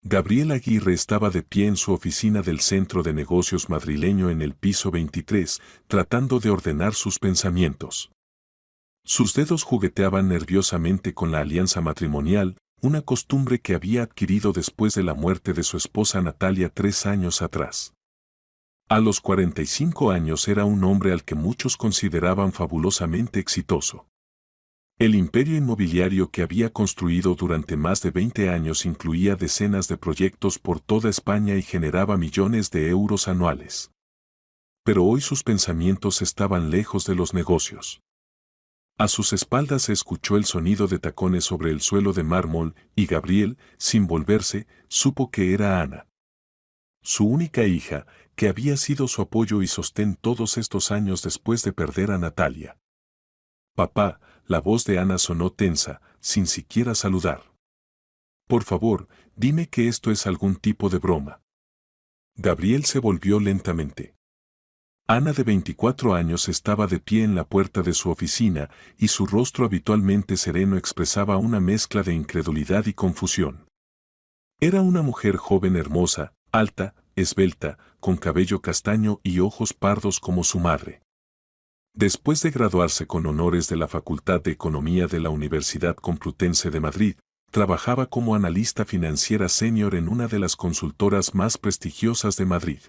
Gabriel Aguirre estaba de pie en su oficina del Centro de Negocios madrileño en el piso 23, tratando de ordenar sus pensamientos. Sus dedos jugueteaban nerviosamente con la alianza matrimonial, una costumbre que había adquirido después de la muerte de su esposa Natalia 3 años atrás. A los 45 años era un hombre al que muchos consideraban fabulosamente exitoso. El imperio inmobiliario que había construido durante más de 20 años incluía decenas de proyectos por toda España y generaba millones de euros anuales. Pero hoy sus pensamientos estaban lejos de los negocios. A sus espaldas se escuchó el sonido de tacones sobre el suelo de mármol y Gabriel, sin volverse, supo que era Ana. Su única hija, que había sido su apoyo y sostén todos estos años después de perder a Natalia. Papá, la voz de Ana sonó tensa, sin siquiera saludar. Por favor, dime que esto es algún tipo de broma. Gabriel se volvió lentamente. Ana de 24 años estaba de pie en la puerta de su oficina y su rostro habitualmente sereno expresaba una mezcla de incredulidad y confusión. Era una mujer joven hermosa, alta, esbelta, con cabello castaño y ojos pardos como su madre. Después de graduarse con honores de la Facultad de Economía de la Universidad Complutense de Madrid, trabajaba como analista financiera senior en una de las consultoras más prestigiosas de Madrid.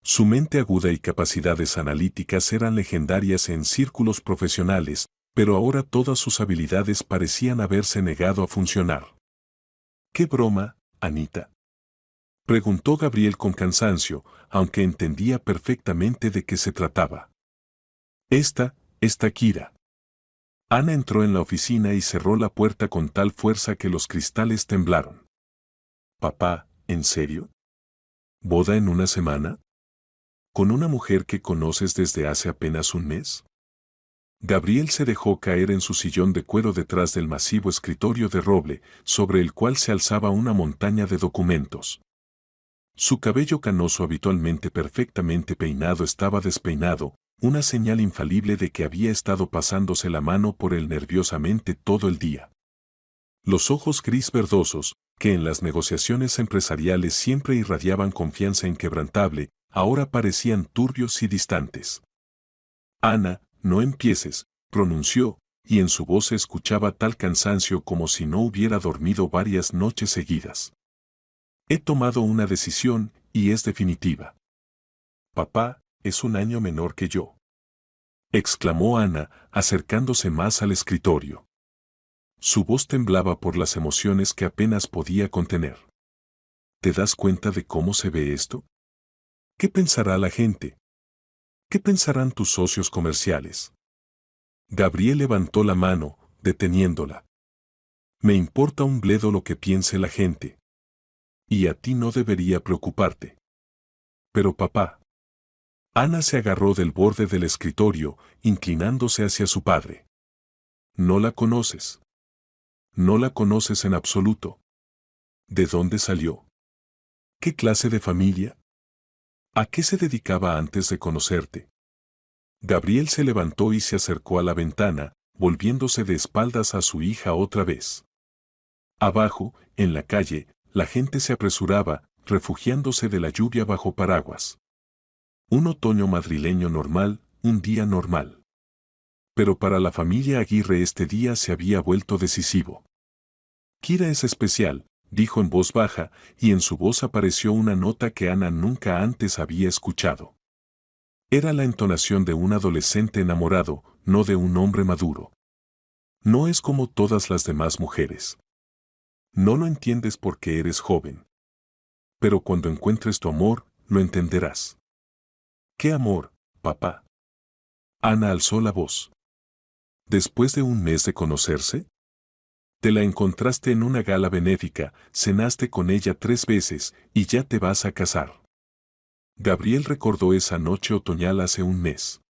Su mente aguda y capacidades analíticas eran legendarias en círculos profesionales, pero ahora todas sus habilidades parecían haberse negado a funcionar. ¿Qué broma, Anita?, preguntó Gabriel con cansancio, aunque entendía perfectamente de qué se trataba. Esta Kira. Ana entró en la oficina y cerró la puerta con tal fuerza que los cristales temblaron. Papá, ¿en serio? ¿Boda en una semana? ¿Con una mujer que conoces desde hace apenas un mes? Gabriel se dejó caer en su sillón de cuero detrás del masivo escritorio de roble, sobre el cual se alzaba una montaña de documentos. Su cabello canoso habitualmente perfectamente peinado estaba despeinado, una señal infalible de que había estado pasándose la mano por él nerviosamente todo el día. Los ojos gris verdosos, que en las negociaciones empresariales siempre irradiaban confianza inquebrantable, ahora parecían turbios y distantes. Ana, no empieces, pronunció, y en su voz se escuchaba tal cansancio como si no hubiera dormido varias noches seguidas. He tomado una decisión, y es definitiva. Papá, es un año menor que yo, exclamó Ana, acercándose más al escritorio. Su voz temblaba por las emociones que apenas podía contener. ¿Te das cuenta de cómo se ve esto? ¿Qué pensará la gente? ¿Qué pensarán tus socios comerciales? Gabriel levantó la mano, deteniéndola. Me importa un bledo lo que piense la gente. Y a ti no debería preocuparte. Pero papá. Ana se agarró del borde del escritorio, inclinándose hacia su padre. No la conoces. No la conoces en absoluto. ¿De dónde salió? ¿Qué clase de familia? ¿A qué se dedicaba antes de conocerte? Gabriel se levantó y se acercó a la ventana, volviéndose de espaldas a su hija otra vez. Abajo, en la calle, la gente se apresuraba, refugiándose de la lluvia bajo paraguas. Un otoño madrileño normal, un día normal. Pero para la familia Aguirre este día se había vuelto decisivo. Kira es especial, dijo en voz baja, y en su voz apareció una nota que Ana nunca antes había escuchado. Era la entonación de un adolescente enamorado, no de un hombre maduro. No es como todas las demás mujeres. No lo entiendes porque eres joven. Pero cuando encuentres tu amor, lo entenderás. ¿Qué amor, papá? Ana alzó la voz. ¿Después de un mes de conocerse? Te la encontraste en una gala benéfica, cenaste con ella 3 veces, y ya te vas a casar. Gabriel recordó esa noche otoñal hace un mes.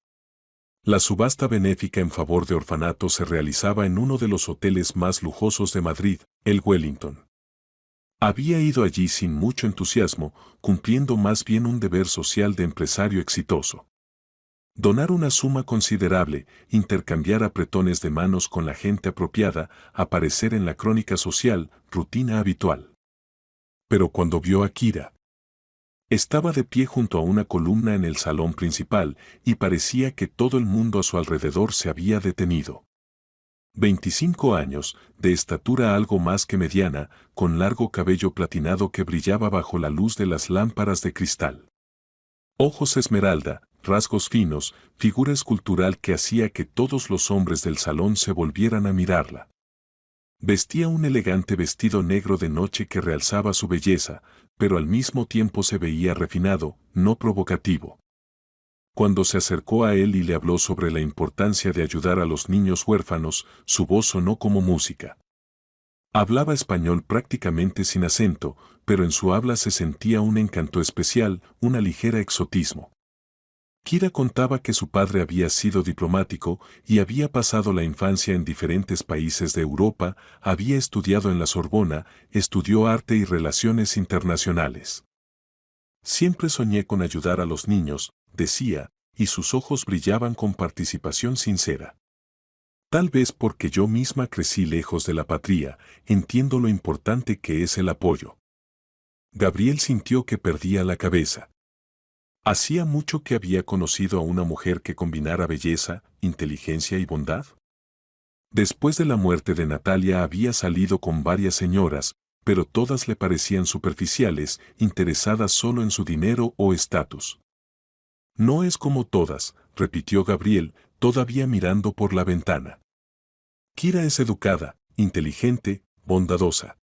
La subasta benéfica en favor de orfanatos se realizaba en uno de los hoteles más lujosos de Madrid, el Wellington. Había ido allí sin mucho entusiasmo, cumpliendo más bien un deber social de empresario exitoso. Donar una suma considerable, intercambiar apretones de manos con la gente apropiada, aparecer en la crónica social, rutina habitual. Pero cuando vio a Kira, estaba de pie junto a una columna en el salón principal y parecía que todo el mundo a su alrededor se había detenido. 25 años, de estatura algo más que mediana, con largo cabello platinado que brillaba bajo la luz de las lámparas de cristal. Ojos esmeralda, rasgos finos, figura escultural que hacía que todos los hombres del salón se volvieran a mirarla. Vestía un elegante vestido negro de noche que realzaba su belleza, pero al mismo tiempo se veía refinado, no provocativo. Cuando se acercó a él y le habló sobre la importancia de ayudar a los niños huérfanos, su voz sonó como música. Hablaba español prácticamente sin acento, pero en su habla se sentía un encanto especial, una ligera exotismo. Kira contaba que su padre había sido diplomático y había pasado la infancia en diferentes países de Europa, había estudiado en la Sorbona, estudió arte y relaciones internacionales. Siempre soñé con ayudar a los niños, decía, y sus ojos brillaban con participación sincera. Tal vez porque yo misma crecí lejos de la patria, entiendo lo importante que es el apoyo. Gabriel sintió que perdía la cabeza. ¿Hacía mucho que había conocido a una mujer que combinara belleza, inteligencia y bondad? Después de la muerte de Natalia había salido con varias señoras, pero todas le parecían superficiales, interesadas solo en su dinero o estatus. No es como todas, repitió Gabriel, todavía mirando por la ventana. Kira es educada, inteligente, bondadosa.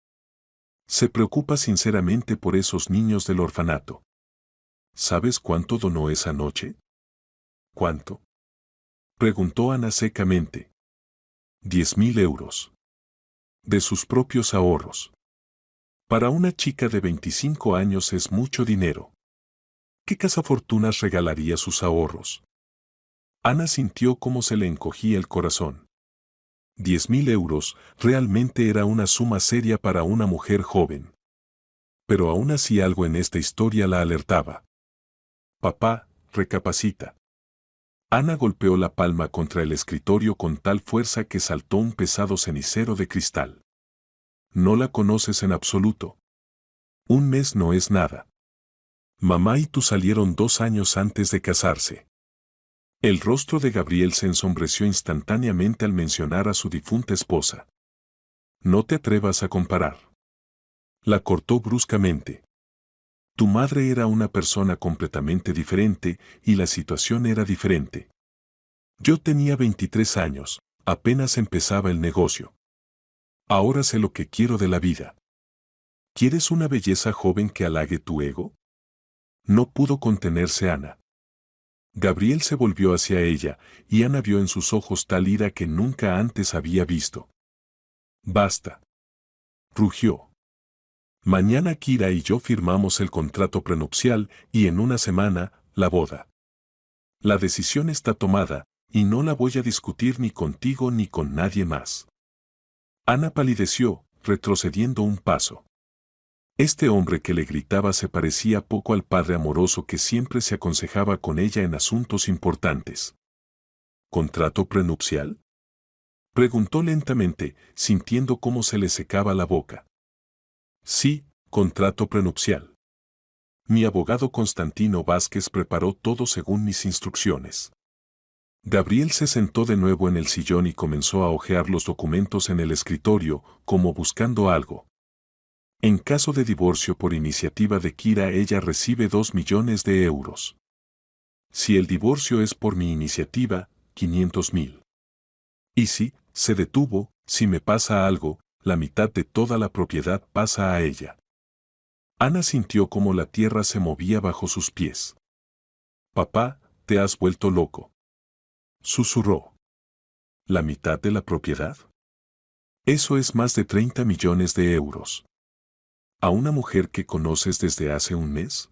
Se preocupa sinceramente por esos niños del orfanato. ¿Sabes cuánto donó esa noche? ¿Cuánto? Preguntó Ana secamente. 10.000 euros. De sus propios ahorros. Para una chica de 25 años es mucho dinero. ¿Qué cazafortunas regalaría sus ahorros? Ana sintió cómo se le encogía el corazón. 10.000 euros realmente era una suma seria para una mujer joven. Pero aún así algo en esta historia la alertaba. Papá, recapacita. Ana golpeó la palma contra el escritorio con tal fuerza que saltó un pesado cenicero de cristal. No la conoces en absoluto. Un mes no es nada. Mamá y tú salieron 2 años antes de casarse. El rostro de Gabriel se ensombreció instantáneamente al mencionar a su difunta esposa. No te atrevas a comparar. La cortó bruscamente. Tu madre era una persona completamente diferente y la situación era diferente. Yo tenía 23 años, apenas empezaba el negocio. Ahora sé lo que quiero de la vida. ¿Quieres una belleza joven que halague tu ego? No pudo contenerse Ana. Gabriel se volvió hacia ella, y Ana vio en sus ojos tal ira que nunca antes había visto. Basta. Rugió. Mañana Kira y yo firmamos el contrato prenupcial y en una semana, la boda. La decisión está tomada, y no la voy a discutir ni contigo ni con nadie más. Ana palideció, retrocediendo un paso. Este hombre que le gritaba se parecía poco al padre amoroso que siempre se aconsejaba con ella en asuntos importantes. ¿Contrato prenupcial? Preguntó lentamente, sintiendo cómo se le secaba la boca. Sí, contrato prenupcial. Mi abogado Constantino Vázquez preparó todo según mis instrucciones. Gabriel se sentó de nuevo en el sillón y comenzó a hojear los documentos en el escritorio, como buscando algo. En caso de divorcio por iniciativa de Kira, ella recibe 2 millones de euros. Si el divorcio es por mi iniciativa, 500.000. Y si se detuvo, si me pasa algo, la mitad de toda la propiedad pasa a ella. Ana sintió como la tierra se movía bajo sus pies. Papá, te has vuelto loco. Susurró. ¿La mitad de la propiedad? Eso es más de 30 millones de euros. ¿A una mujer que conoces desde hace un mes?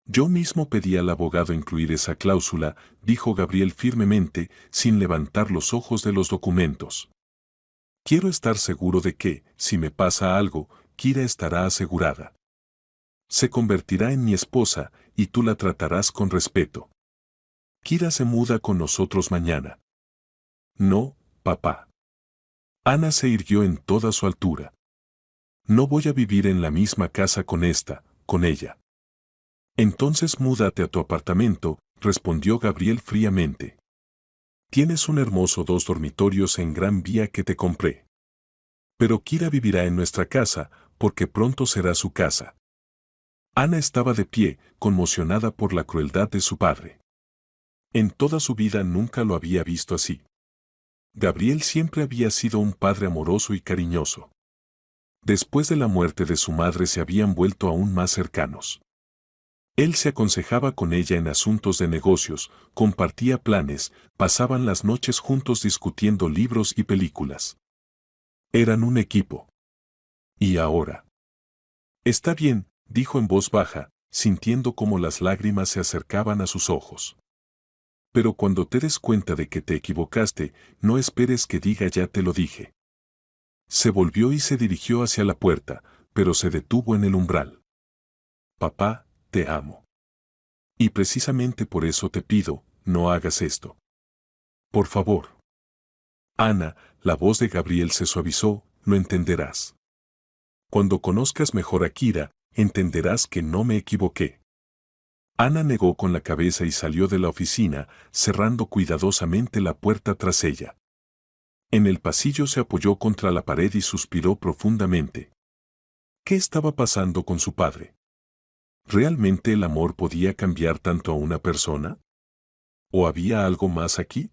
Yo mismo pedí al abogado incluir esa cláusula, dijo Gabriel firmemente, sin levantar los ojos de los documentos. Quiero estar seguro de que, si me pasa algo, Kira estará asegurada. Se convertirá en mi esposa, y tú la tratarás con respeto. Kira se muda con nosotros mañana. No, papá. Ana se irguió en toda su altura. No voy a vivir en la misma casa con ella. Entonces múdate a tu apartamento, respondió Gabriel fríamente. Tienes un hermoso 2 dormitorios en Gran Vía que te compré. Pero Kira vivirá en nuestra casa, porque pronto será su casa. Ana estaba de pie, conmocionada por la crueldad de su padre. En toda su vida nunca lo había visto así. Gabriel siempre había sido un padre amoroso y cariñoso. Después de la muerte de su madre se habían vuelto aún más cercanos. Él se aconsejaba con ella en asuntos de negocios, compartía planes, pasaban las noches juntos discutiendo libros y películas. Eran un equipo. ¿Y ahora? Está bien, dijo en voz baja, sintiendo cómo las lágrimas se acercaban a sus ojos. Pero cuando te des cuenta de que te equivocaste, no esperes que diga ya te lo dije. Se volvió y se dirigió hacia la puerta, pero se detuvo en el umbral. Papá, te amo. Y precisamente por eso te pido, no hagas esto. Por favor. Ana, la voz de Gabriel se suavizó, lo entenderás. Cuando conozcas mejor a Kira, entenderás que no me equivoqué. Ana negó con la cabeza y salió de la oficina, cerrando cuidadosamente la puerta tras ella. En el pasillo se apoyó contra la pared y suspiró profundamente. ¿Qué estaba pasando con su padre? ¿Realmente el amor podía cambiar tanto a una persona? ¿O había algo más aquí?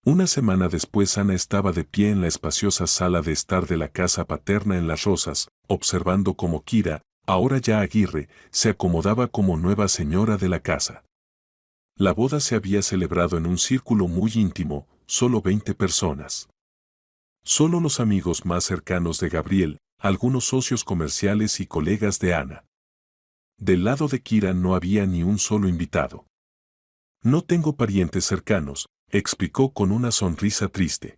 Una semana después Ana estaba de pie en la espaciosa sala de estar de la casa paterna en Las Rosas, observando cómo Kira, ahora ya Aguirre, se acomodaba como nueva señora de la casa. La boda se había celebrado en un círculo muy íntimo, solo 20 personas. Solo los amigos más cercanos de Gabriel, algunos socios comerciales y colegas de Ana. Del lado de Kira no había ni un solo invitado. No tengo parientes cercanos, explicó con una sonrisa triste.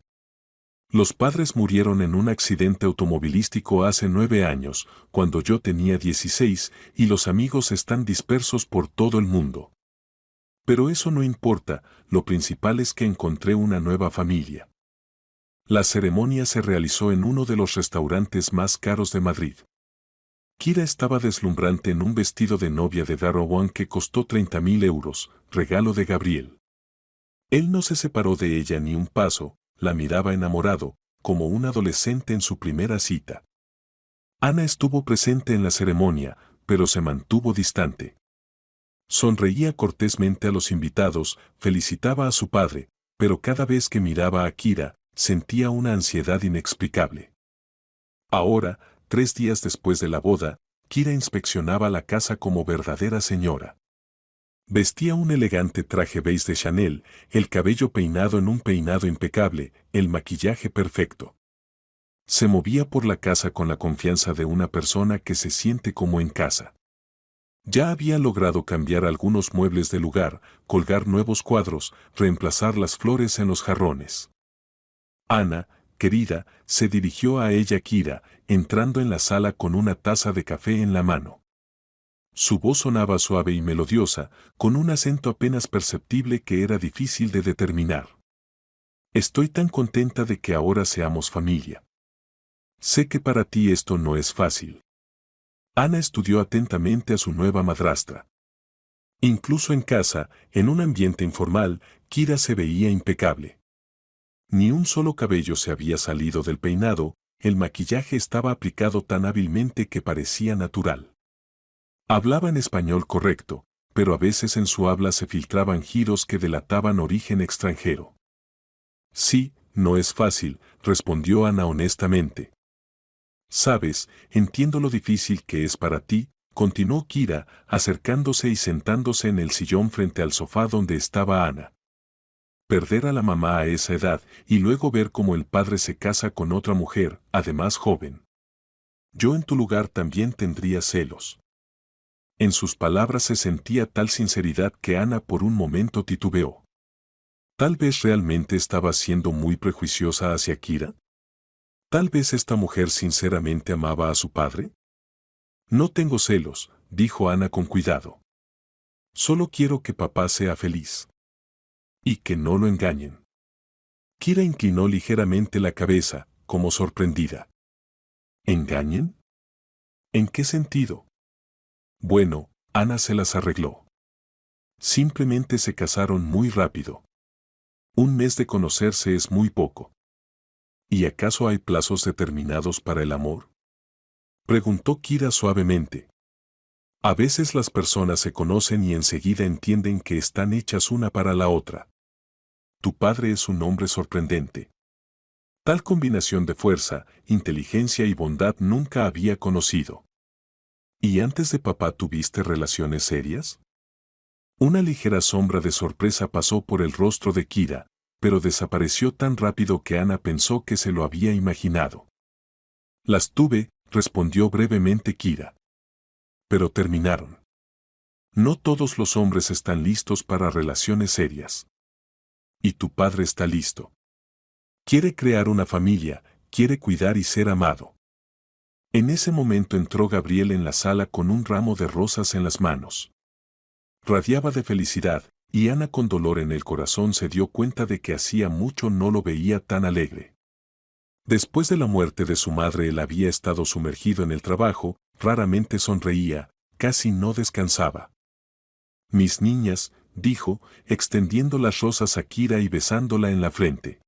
Los padres murieron en un accidente automovilístico hace 9 años, cuando yo tenía 16, y los amigos están dispersos por todo el mundo. Pero eso no importa, lo principal es que encontré una nueva familia. La ceremonia se realizó en uno de los restaurantes más caros de Madrid. Kira estaba deslumbrante en un vestido de novia de Darrowan que costó 30.000 euros, regalo de Gabriel. Él no se separó de ella ni un paso, la miraba enamorado, como un adolescente en su primera cita. Ana estuvo presente en la ceremonia, pero se mantuvo distante. Sonreía cortésmente a los invitados, felicitaba a su padre, pero cada vez que miraba a Kira, sentía una ansiedad inexplicable. Ahora, 3 días después de la boda, Kira inspeccionaba la casa como verdadera señora. Vestía un elegante traje beige de Chanel, el cabello peinado en un peinado impecable, el maquillaje perfecto. Se movía por la casa con la confianza de una persona que se siente como en casa. Ya había logrado cambiar algunos muebles de lugar, colgar nuevos cuadros, reemplazar las flores en los jarrones. Ana, querida, se dirigió a ella Kira, entrando en la sala con una taza de café en la mano. Su voz sonaba suave y melodiosa, con un acento apenas perceptible que era difícil de determinar. Estoy tan contenta de que ahora seamos familia. Sé que para ti esto no es fácil. Ana estudió atentamente a su nueva madrastra. Incluso en casa, en un ambiente informal, Kira se veía impecable. Ni un solo cabello se había salido del peinado, el maquillaje estaba aplicado tan hábilmente que parecía natural. Hablaba en español correcto, pero a veces en su habla se filtraban giros que delataban origen extranjero. Sí, no es fácil, respondió Ana honestamente. Sabes, entiendo lo difícil que es para ti, continuó Kira, acercándose y sentándose en el sillón frente al sofá donde estaba Ana. Perder a la mamá a esa edad y luego ver cómo el padre se casa con otra mujer, además joven. Yo en tu lugar también tendría celos. En sus palabras se sentía tal sinceridad que Ana por un momento titubeó. Tal vez realmente estaba siendo muy prejuiciosa hacia Kira. Tal vez esta mujer sinceramente amaba a su padre. No tengo celos, dijo Ana con cuidado. Solo quiero que papá sea feliz. Y que no lo engañen. Kira inclinó ligeramente la cabeza, como sorprendida. ¿Engañen? ¿En qué sentido? Bueno, Ana se las arregló. Simplemente se casaron muy rápido. Un mes de conocerse es muy poco. ¿Y acaso hay plazos determinados para el amor? Preguntó Kira suavemente. A veces las personas se conocen y enseguida entienden que están hechas una para la otra. Tu padre es un hombre sorprendente. Tal combinación de fuerza, inteligencia y bondad nunca había conocido. ¿Y antes de papá tuviste relaciones serias? Una ligera sombra de sorpresa pasó por el rostro de Kira, pero desapareció tan rápido que Ana pensó que se lo había imaginado. Las tuve, respondió brevemente Kira. Pero terminaron. No todos los hombres están listos para relaciones serias. Y tu padre está listo. Quiere crear una familia, quiere cuidar y ser amado. En ese momento entró Gabriel en la sala con un ramo de rosas en las manos. Radiaba de felicidad, y Ana con dolor en el corazón se dio cuenta de que hacía mucho no lo veía tan alegre. Después de la muerte de su madre él había estado sumergido en el trabajo, raramente sonreía, casi no descansaba. Mis niñas, dijo, extendiendo las rosas a Kira y besándola en la frente.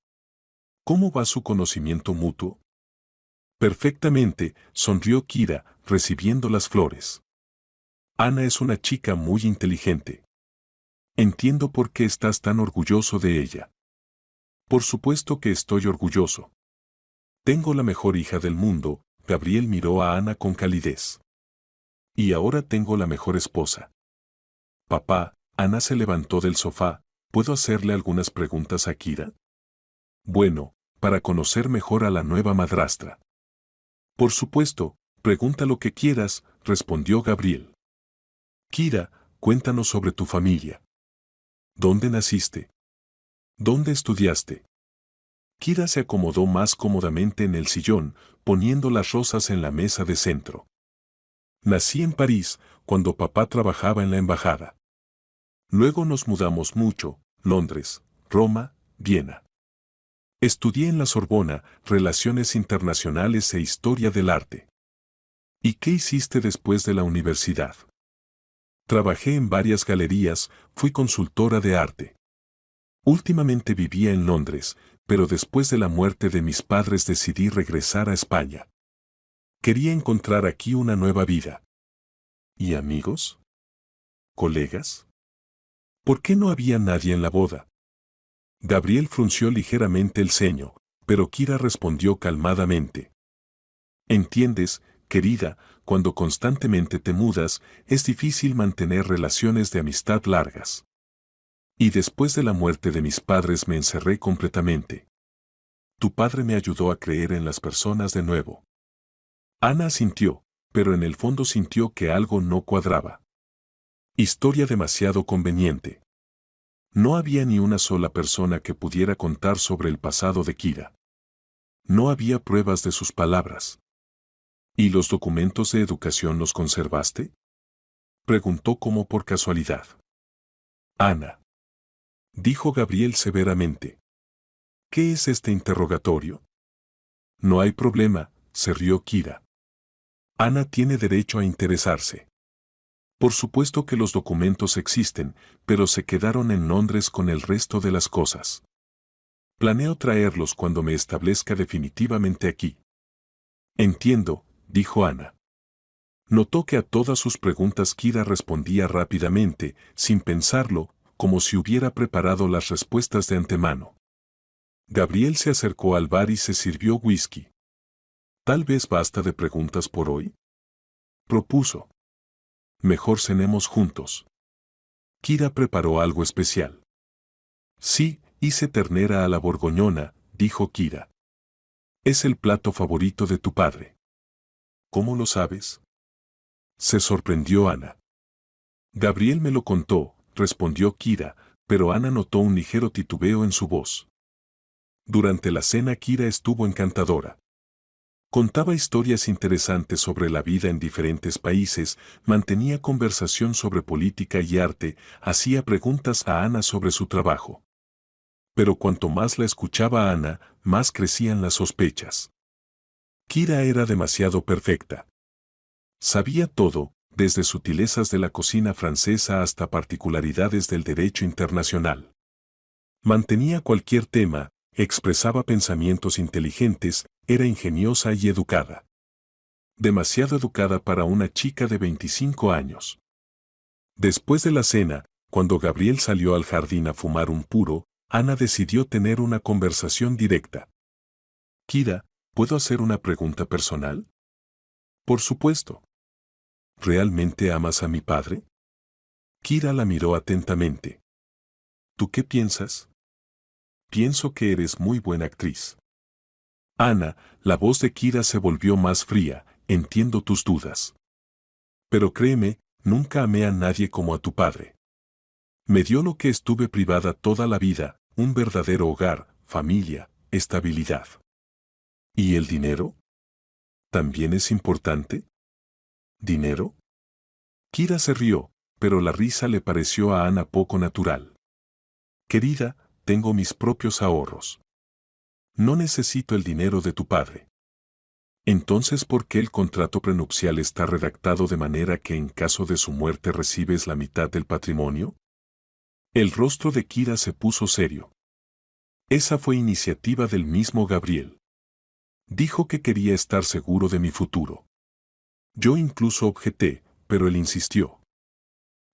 ¿Cómo va su conocimiento mutuo? Perfectamente, sonrió Kira, recibiendo las flores. Ana es una chica muy inteligente. Entiendo por qué estás tan orgulloso de ella. Por supuesto que estoy orgulloso. Tengo la mejor hija del mundo, Gabriel miró a Ana con calidez. Y ahora tengo la mejor esposa. Papá, Ana se levantó del sofá, ¿puedo hacerle algunas preguntas a Kira? Bueno, para conocer mejor a la nueva madrastra. Por supuesto, pregunta lo que quieras, respondió Gabriel. Kira, cuéntanos sobre tu familia. ¿Dónde naciste? ¿Dónde estudiaste? Kira se acomodó más cómodamente en el sillón, poniendo las rosas en la mesa de centro. Nací en París, cuando papá trabajaba en la embajada. Luego nos mudamos mucho, Londres, Roma, Viena. Estudié en la Sorbona, Relaciones Internacionales e Historia del Arte. ¿Y qué hiciste después de la universidad? Trabajé en varias galerías, fui consultora de arte. Últimamente vivía en Londres, pero después de la muerte de mis padres decidí regresar a España. Quería encontrar aquí una nueva vida. ¿Y amigos? ¿Colegas? ¿Por qué no había nadie en la boda? Gabriel frunció ligeramente el ceño, pero Kira respondió calmadamente. Entiendes, querida, cuando constantemente te mudas, es difícil mantener relaciones de amistad largas. Y después de la muerte de mis padres me encerré completamente. Tu padre me ayudó a creer en las personas de nuevo. Ana asintió, pero en el fondo sintió que algo no cuadraba. Historia demasiado conveniente. No había ni una sola persona que pudiera contar sobre el pasado de Kira. No había pruebas de sus palabras. ¿Y los documentos de educación los conservaste? Preguntó como por casualidad. Ana. Dijo Gabriel severamente. ¿Qué es este interrogatorio? No hay problema, se rió Kira. Ana tiene derecho a interesarse. Por supuesto que los documentos existen, pero se quedaron en Londres con el resto de las cosas. Planeo traerlos cuando me establezca definitivamente aquí. Entiendo, dijo Ana. Notó que a todas sus preguntas Kira respondía rápidamente, sin pensarlo, como si hubiera preparado las respuestas de antemano. Gabriel se acercó al bar y se sirvió whisky. Tal vez basta de preguntas por hoy, propuso. Mejor cenemos juntos. Kira preparó algo especial. Sí, hice ternera a la borgoñona, dijo Kira. Es el plato favorito de tu padre. ¿Cómo lo sabes? Se sorprendió Ana. Gabriel me lo contó, respondió Kira, pero Ana notó un ligero titubeo en su voz. Durante la cena Kira estuvo encantadora. Contaba historias interesantes sobre la vida en diferentes países, mantenía conversación sobre política y arte, hacía preguntas a Ana sobre su trabajo. Pero cuanto más la escuchaba Ana, más crecían las sospechas. Kira era demasiado perfecta. Sabía todo, desde sutilezas de la cocina francesa hasta particularidades del derecho internacional. Mantenía cualquier tema, expresaba pensamientos inteligentes, era ingeniosa y educada. Demasiado educada para una chica de 25 años. Después de la cena, cuando Gabriel salió al jardín a fumar un puro, Ana decidió tener una conversación directa. Kira, ¿puedo hacer una pregunta personal? Por supuesto. ¿Realmente amas a mi padre? Kira la miró atentamente. ¿Tú qué piensas? Pienso que eres muy buena actriz. Ana, la voz de Kira se volvió más fría, entiendo tus dudas. Pero créeme, nunca amé a nadie como a tu padre. Me dio lo que estuve privada toda la vida, un verdadero hogar, familia, estabilidad. ¿Y el dinero? ¿También es importante? ¿Dinero? Kira se rió, pero la risa le pareció a Ana poco natural. Querida, tengo mis propios ahorros. No necesito el dinero de tu padre. Entonces, ¿por qué el contrato prenupcial está redactado de manera que en caso de su muerte recibes la mitad del patrimonio? El rostro de Kira se puso serio. Esa fue iniciativa del mismo Gabriel. Dijo que quería estar seguro de mi futuro. Yo incluso objeté, pero él insistió.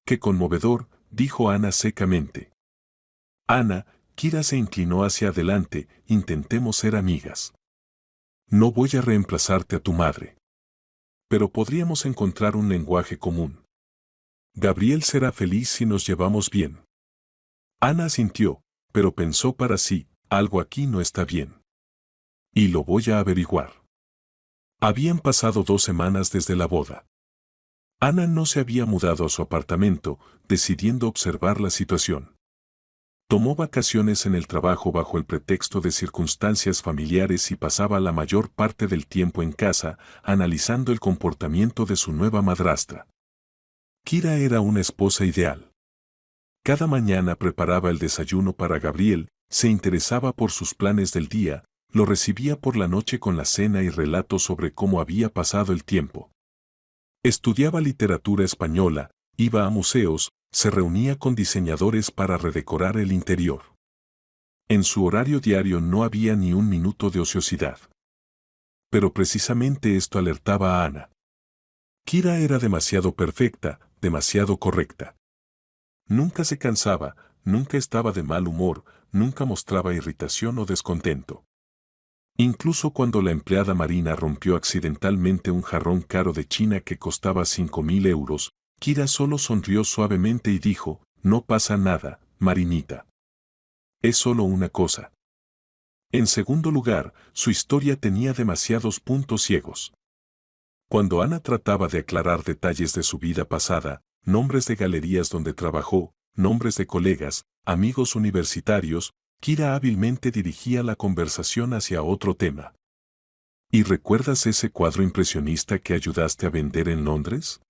Qué conmovedor, dijo Ana secamente. Ana, Kira se inclinó hacia adelante, intentemos ser amigas. No voy a reemplazarte a tu madre. Pero podríamos encontrar un lenguaje común. Gabriel será feliz si nos llevamos bien. Ana asintió, pero pensó para sí, algo aquí no está bien. Y lo voy a averiguar. Habían pasado 2 semanas desde la boda. Ana no se había mudado a su apartamento, decidiendo observar la situación. Tomó vacaciones en el trabajo bajo el pretexto de circunstancias familiares y pasaba la mayor parte del tiempo en casa, analizando el comportamiento de su nueva madrastra. Kira era una esposa ideal. Cada mañana preparaba el desayuno para Gabriel, se interesaba por sus planes del día, lo recibía por la noche con la cena y relatos sobre cómo había pasado el tiempo. Estudiaba literatura española, iba a museos, se reunía con diseñadores para redecorar el interior. En su horario diario no había ni un minuto de ociosidad. Pero precisamente esto alertaba a Ana. Kira era demasiado perfecta, demasiado correcta. Nunca se cansaba, nunca estaba de mal humor, nunca mostraba irritación o descontento. Incluso cuando la empleada marina rompió accidentalmente un jarrón caro de China que costaba 5.000 euros, Kira solo sonrió suavemente y dijo, no pasa nada, Marinita. Es solo una cosa. En segundo lugar, su historia tenía demasiados puntos ciegos. Cuando Ana trataba de aclarar detalles de su vida pasada, nombres de galerías donde trabajó, nombres de colegas, amigos universitarios, Kira hábilmente dirigía la conversación hacia otro tema. ¿Y recuerdas ese cuadro impresionista que ayudaste a vender en Londres?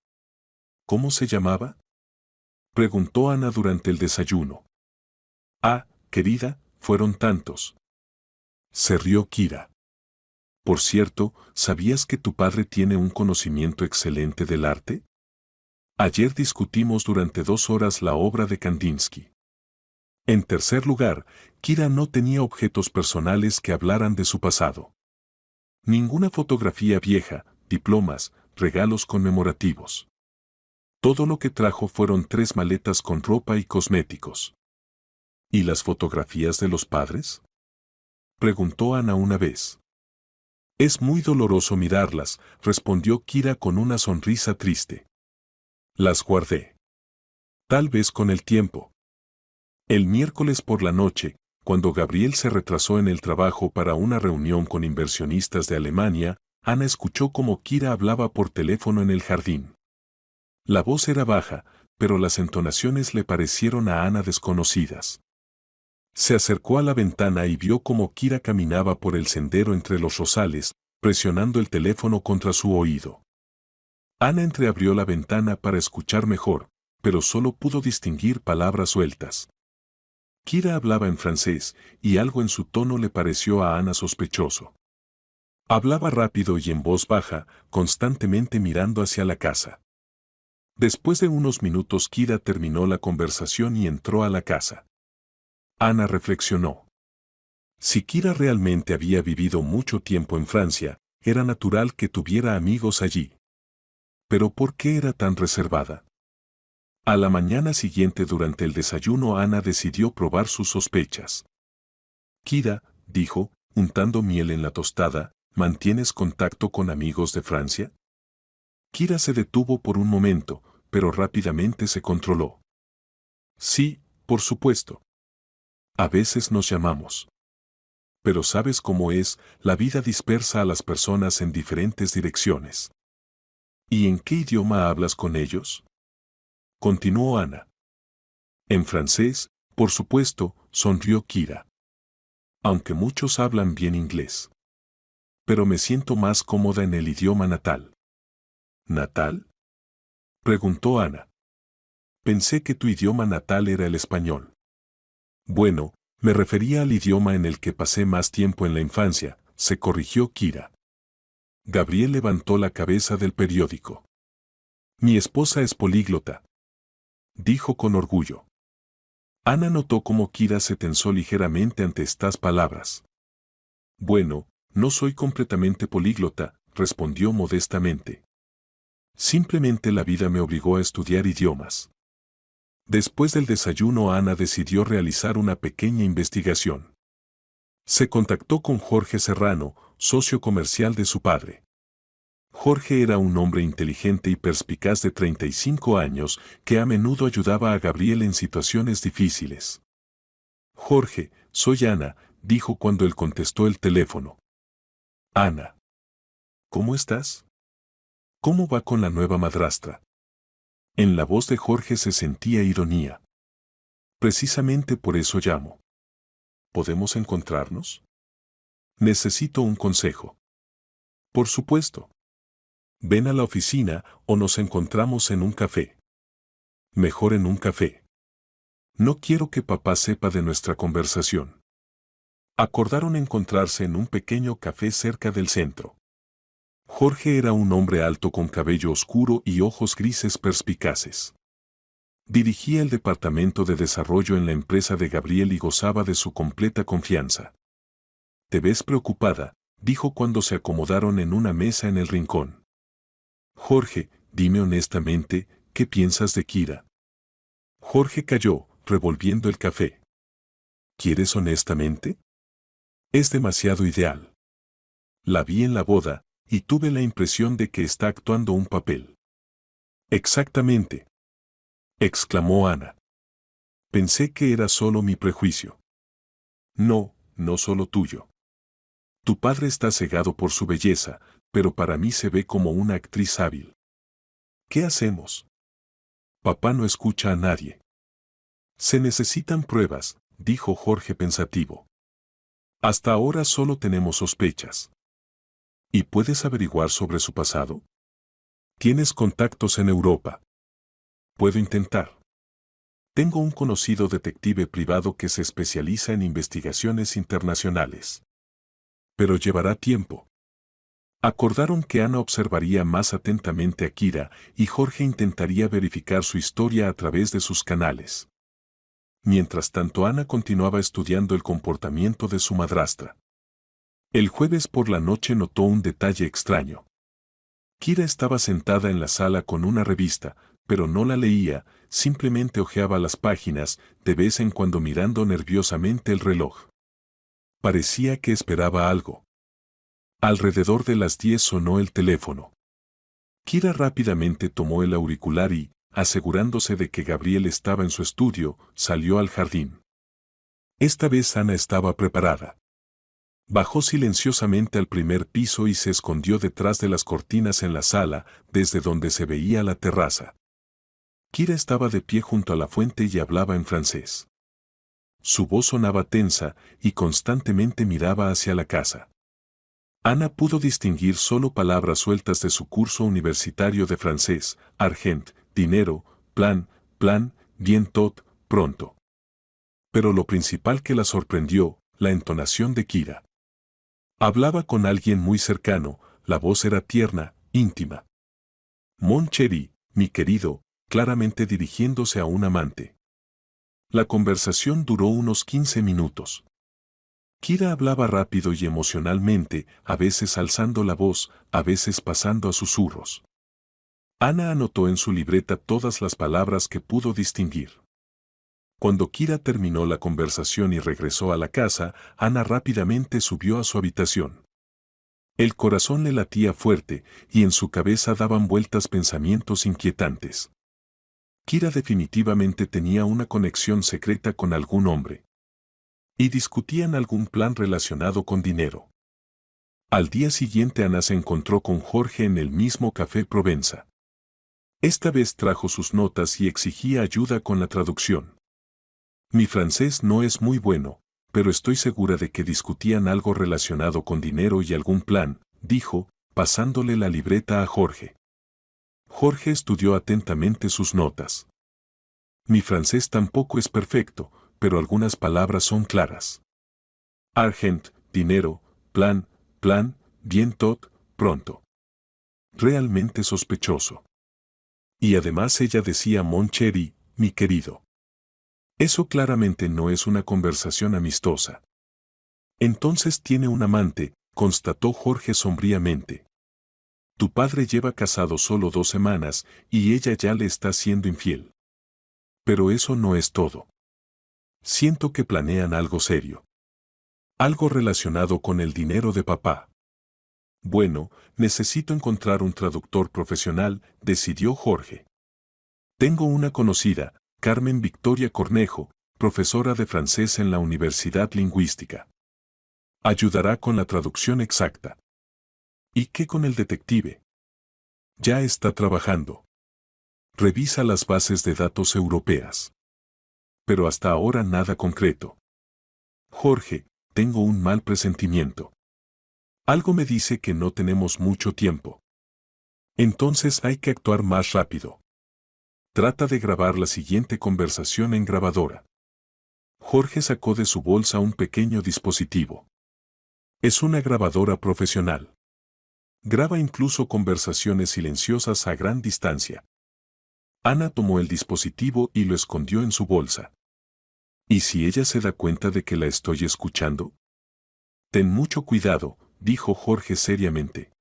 ¿Cómo se llamaba? Preguntó Ana durante el desayuno. Ah, querida, fueron tantos. Se rió Kira. Por cierto, ¿sabías que tu padre tiene un conocimiento excelente del arte? Ayer discutimos durante 2 horas la obra de Kandinsky. En tercer lugar, Kira no tenía objetos personales que hablaran de su pasado. Ninguna fotografía vieja, diplomas, regalos conmemorativos. Todo lo que trajo fueron 3 maletas con ropa y cosméticos. ¿Y las fotografías de los padres? Preguntó Ana una vez. Es muy doloroso mirarlas, respondió Kira con una sonrisa triste. Las guardé. Tal vez con el tiempo. El miércoles por la noche, cuando Gabriel se retrasó en el trabajo para una reunión con inversionistas de Alemania, Ana escuchó cómo Kira hablaba por teléfono en el jardín. La voz era baja, pero las entonaciones le parecieron a Ana desconocidas. Se acercó a la ventana y vio cómo Kira caminaba por el sendero entre los rosales, presionando el teléfono contra su oído. Ana entreabrió la ventana para escuchar mejor, pero solo pudo distinguir palabras sueltas. Kira hablaba en francés, y algo en su tono le pareció a Ana sospechoso. Hablaba rápido y en voz baja, constantemente mirando hacia la casa. Después de unos minutos Kira terminó la conversación y entró a la casa. Ana reflexionó. Si Kira realmente había vivido mucho tiempo en Francia, era natural que tuviera amigos allí. Pero ¿por qué era tan reservada? A la mañana siguiente durante el desayuno Ana decidió probar sus sospechas. Kira, dijo, untando miel en la tostada, ¿mantienes contacto con amigos de Francia? Kira se detuvo por un momento, pero rápidamente se controló. Sí, por supuesto. A veces nos llamamos. Pero ¿sabes cómo es? La vida dispersa a las personas en diferentes direcciones. ¿Y en qué idioma hablas con ellos? Continuó Ana. En francés, por supuesto, sonrió Kira. Aunque muchos hablan bien inglés. Pero me siento más cómoda en el idioma natal. ¿Natal? Preguntó Ana. Pensé que tu idioma natal era el español. Bueno, me refería al idioma en el que pasé más tiempo en la infancia, se corrigió Kira. Gabriel levantó la cabeza del periódico. Mi esposa es políglota, dijo con orgullo. Ana notó cómo Kira se tensó ligeramente ante estas palabras. Bueno, no soy completamente políglota, respondió modestamente. Simplemente la vida me obligó a estudiar idiomas. Después del desayuno Ana decidió realizar una pequeña investigación. Se contactó con Jorge Serrano, socio comercial de su padre. Jorge era un hombre inteligente y perspicaz de 35 años que a menudo ayudaba a Gabriel en situaciones difíciles. Jorge, soy Ana, dijo cuando él contestó el teléfono. Ana. ¿Cómo estás? ¿Cómo va con la nueva madrastra? En la voz de Jorge se sentía ironía. Precisamente por eso llamo. ¿Podemos encontrarnos? Necesito un consejo. Por supuesto. Ven a la oficina o nos encontramos en un café. Mejor en un café. No quiero que papá sepa de nuestra conversación. Acordaron encontrarse en un pequeño café cerca del centro. Jorge era un hombre alto con cabello oscuro y ojos grises perspicaces. Dirigía el departamento de desarrollo en la empresa de Gabriel y gozaba de su completa confianza. Te ves preocupada, dijo cuando se acomodaron en una mesa en el rincón. Jorge, dime honestamente, ¿qué piensas de Kira? Jorge calló, revolviendo el café. ¿Quieres honestamente? Es demasiado ideal. La vi en la boda, y tuve la impresión de que está actuando un papel. Exactamente, exclamó Ana. Pensé que era solo mi prejuicio. No, no solo tuyo. Tu padre está cegado por su belleza, pero para mí se ve como una actriz hábil. ¿Qué hacemos? Papá no escucha a nadie. Se necesitan pruebas, dijo Jorge pensativo. Hasta ahora solo tenemos sospechas. ¿Y puedes averiguar sobre su pasado? ¿Tienes contactos en Europa? Puedo intentar. Tengo un conocido detective privado que se especializa en investigaciones internacionales. Pero llevará tiempo. Acordaron que Ana observaría más atentamente a Kira y Jorge intentaría verificar su historia a través de sus canales. Mientras tanto Ana continuaba estudiando el comportamiento de su madrastra. El jueves por la noche notó un detalle extraño. Kira estaba sentada en la sala con una revista, pero no la leía, simplemente hojeaba las páginas, de vez en cuando mirando nerviosamente el reloj. Parecía que esperaba algo. Alrededor de las 10 sonó el teléfono. Kira rápidamente tomó el auricular y, asegurándose de que Gabriel estaba en su estudio, salió al jardín. Esta vez Ana estaba preparada. Bajó silenciosamente al primer piso y se escondió detrás de las cortinas en la sala, desde donde se veía la terraza. Kira estaba de pie junto a la fuente y hablaba en francés. Su voz sonaba tensa y constantemente miraba hacia la casa. Ana pudo distinguir solo palabras sueltas de su curso universitario de francés: argent, dinero, plan, bientôt, pronto. Pero lo principal que la sorprendió, la entonación de Kira. Hablaba con alguien muy cercano, la voz era tierna, íntima. Mon chéri, mi querido, claramente dirigiéndose a un amante. La conversación duró unos 15 minutos. Kira hablaba rápido y emocionalmente, a veces alzando la voz, a veces pasando a susurros. Ana anotó en su libreta todas las palabras que pudo distinguir. Cuando Kira terminó la conversación y regresó a la casa, Ana rápidamente subió a su habitación. El corazón le latía fuerte y en su cabeza daban vueltas pensamientos inquietantes. Kira definitivamente tenía una conexión secreta con algún hombre. Y discutían algún plan relacionado con dinero. Al día siguiente Ana se encontró con Jorge en el mismo Café Provenza. Esta vez trajo sus notas y exigía ayuda con la traducción. Mi francés no es muy bueno, pero estoy segura de que discutían algo relacionado con dinero y algún plan, dijo, pasándole la libreta a Jorge. Jorge estudió atentamente sus notas. Mi francés tampoco es perfecto, pero algunas palabras son claras. Argent, dinero, plan, bientôt, pronto. Realmente sospechoso. Y además ella decía mon chéri, mi querido. Eso claramente no es una conversación amistosa. Entonces tiene un amante, constató Jorge sombríamente. Tu padre lleva casado solo 2 semanas y ella ya le está siendo infiel. Pero eso no es todo. Siento que planean algo serio. Algo relacionado con el dinero de papá. Bueno, necesito encontrar un traductor profesional, decidió Jorge. Tengo una conocida, Carmen Victoria Cornejo, profesora de francés en la Universidad Lingüística. Ayudará con la traducción exacta. ¿Y qué con el detective? Ya está trabajando. Revisa las bases de datos europeas. Pero hasta ahora nada concreto. Jorge, tengo un mal presentimiento. Algo me dice que no tenemos mucho tiempo. Entonces hay que actuar más rápido. Trata de grabar la siguiente conversación en grabadora. Jorge sacó de su bolsa un pequeño dispositivo. Es una grabadora profesional. Graba incluso conversaciones silenciosas a gran distancia. Ana tomó el dispositivo y lo escondió en su bolsa. ¿Y si ella se da cuenta de que la estoy escuchando? Ten mucho cuidado, dijo Jorge seriamente.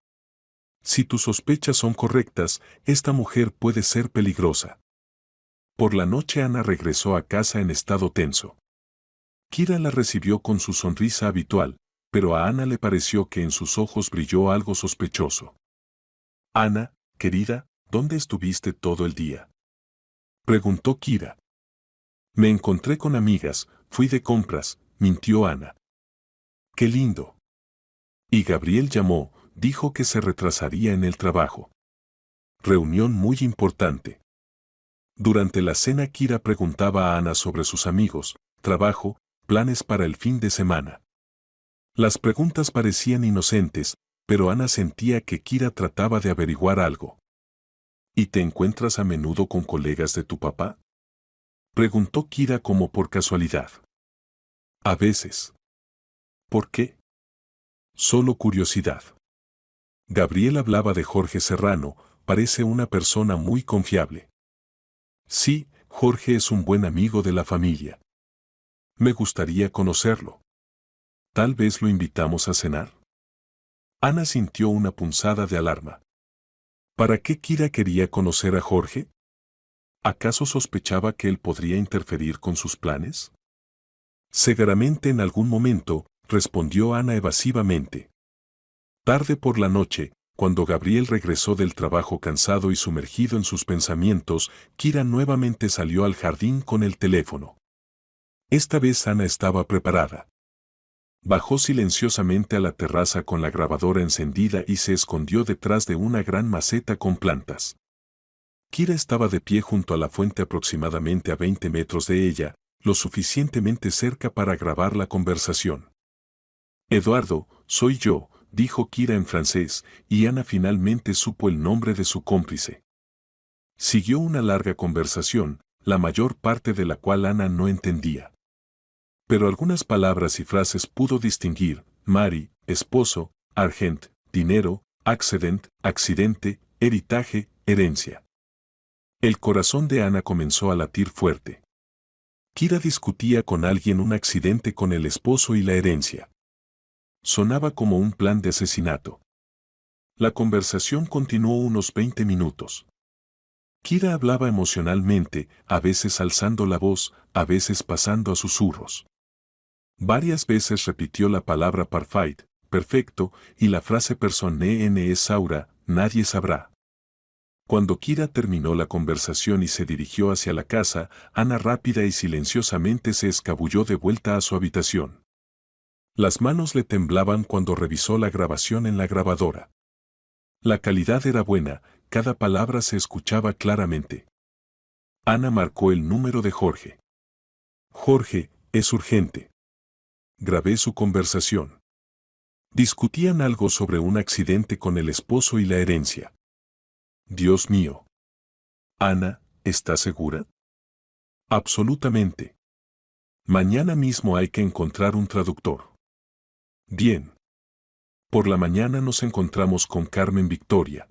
Si tus sospechas son correctas, esta mujer puede ser peligrosa. Por la noche Ana regresó a casa en estado tenso. Kira la recibió con su sonrisa habitual, pero a Ana le pareció que en sus ojos brilló algo sospechoso. Ana, querida, ¿dónde estuviste todo el día? Preguntó Kira. Me encontré con amigas, fui de compras, mintió Ana. ¡Qué lindo! Y Gabriel llamó, dijo que se retrasaría en el trabajo. Reunión muy importante. Durante la cena Kira preguntaba a Ana sobre sus amigos, trabajo, planes para el fin de semana. Las preguntas parecían inocentes, pero Ana sentía que Kira trataba de averiguar algo. ¿Y te encuentras a menudo con colegas de tu papá? Preguntó Kira como por casualidad. A veces. ¿Por qué? Solo curiosidad. Gabriel hablaba de Jorge Serrano, parece una persona muy confiable. Sí, Jorge es un buen amigo de la familia. Me gustaría conocerlo. Tal vez lo invitamos a cenar. Ana sintió una punzada de alarma. ¿Para qué Kira quería conocer a Jorge? ¿Acaso sospechaba que él podría interferir con sus planes? Seguramente en algún momento, respondió Ana evasivamente. Tarde por la noche, cuando Gabriel regresó del trabajo cansado y sumergido en sus pensamientos, Kira nuevamente salió al jardín con el teléfono. Esta vez Ana estaba preparada. Bajó silenciosamente a la terraza con la grabadora encendida y se escondió detrás de una gran maceta con plantas. Kira estaba de pie junto a la fuente aproximadamente a 20 metros de ella, lo suficientemente cerca para grabar la conversación. Eduardo, soy yo, dijo Kira en francés, y Ana finalmente supo el nombre de su cómplice. Siguió una larga conversación, la mayor parte de la cual Ana no entendía. Pero algunas palabras y frases pudo distinguir, Mari, esposo, argent, dinero, accident, accidente, heritaje, herencia. El corazón de Ana comenzó a latir fuerte. Kira discutía con alguien un accidente con el esposo y la herencia. Sonaba como un plan de asesinato. La conversación continuó unos 20 minutos. Kira hablaba emocionalmente, a veces alzando la voz, a veces pasando a susurros. Varias veces repitió la palabra parfait, perfecto, y la frase persone es saura, nadie sabrá. Cuando Kira terminó la conversación y se dirigió hacia la casa, Ana rápida y silenciosamente se escabulló de vuelta a su habitación. Las manos le temblaban cuando revisó la grabación en la grabadora. La calidad era buena, cada palabra se escuchaba claramente. Ana marcó el número de Jorge. Jorge, es urgente. Grabé su conversación. Discutían algo sobre un accidente con el esposo y la herencia. Dios mío. Ana, ¿estás segura? Absolutamente. Mañana mismo hay que encontrar un traductor. Bien. Por la mañana nos encontramos con Carmen Victoria.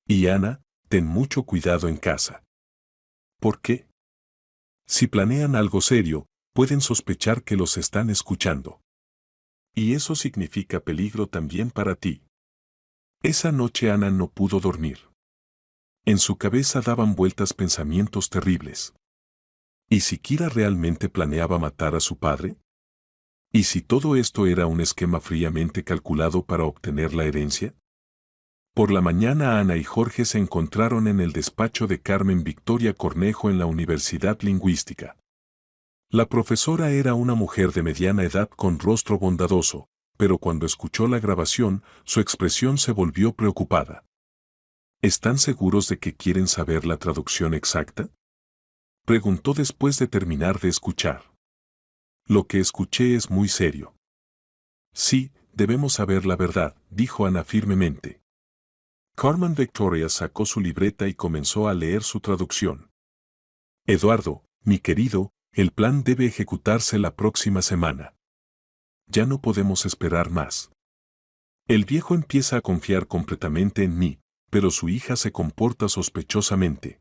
Y Ana, ten mucho cuidado en casa. ¿Por qué? Si planean algo serio, pueden sospechar que los están escuchando. Y eso significa peligro también para ti. Esa noche Ana no pudo dormir. En su cabeza daban vueltas pensamientos terribles. ¿Y si Kira realmente planeaba matar a su padre? ¿Y si todo esto era un esquema fríamente calculado para obtener la herencia? Por la mañana Ana y Jorge se encontraron en el despacho de Carmen Victoria Cornejo en la Universidad Lingüística. La profesora era una mujer de mediana edad con rostro bondadoso, pero cuando escuchó la grabación, su expresión se volvió preocupada. ¿Están seguros de que quieren saber la traducción exacta? Preguntó después de terminar de escuchar. Lo que escuché es muy serio. Sí, debemos saber la verdad, dijo Ana firmemente. Carmen Victoria sacó su libreta y comenzó a leer su traducción. Eduardo, mi querido, el plan debe ejecutarse la próxima semana. Ya no podemos esperar más. El viejo empieza a confiar completamente en mí, pero su hija se comporta sospechosamente.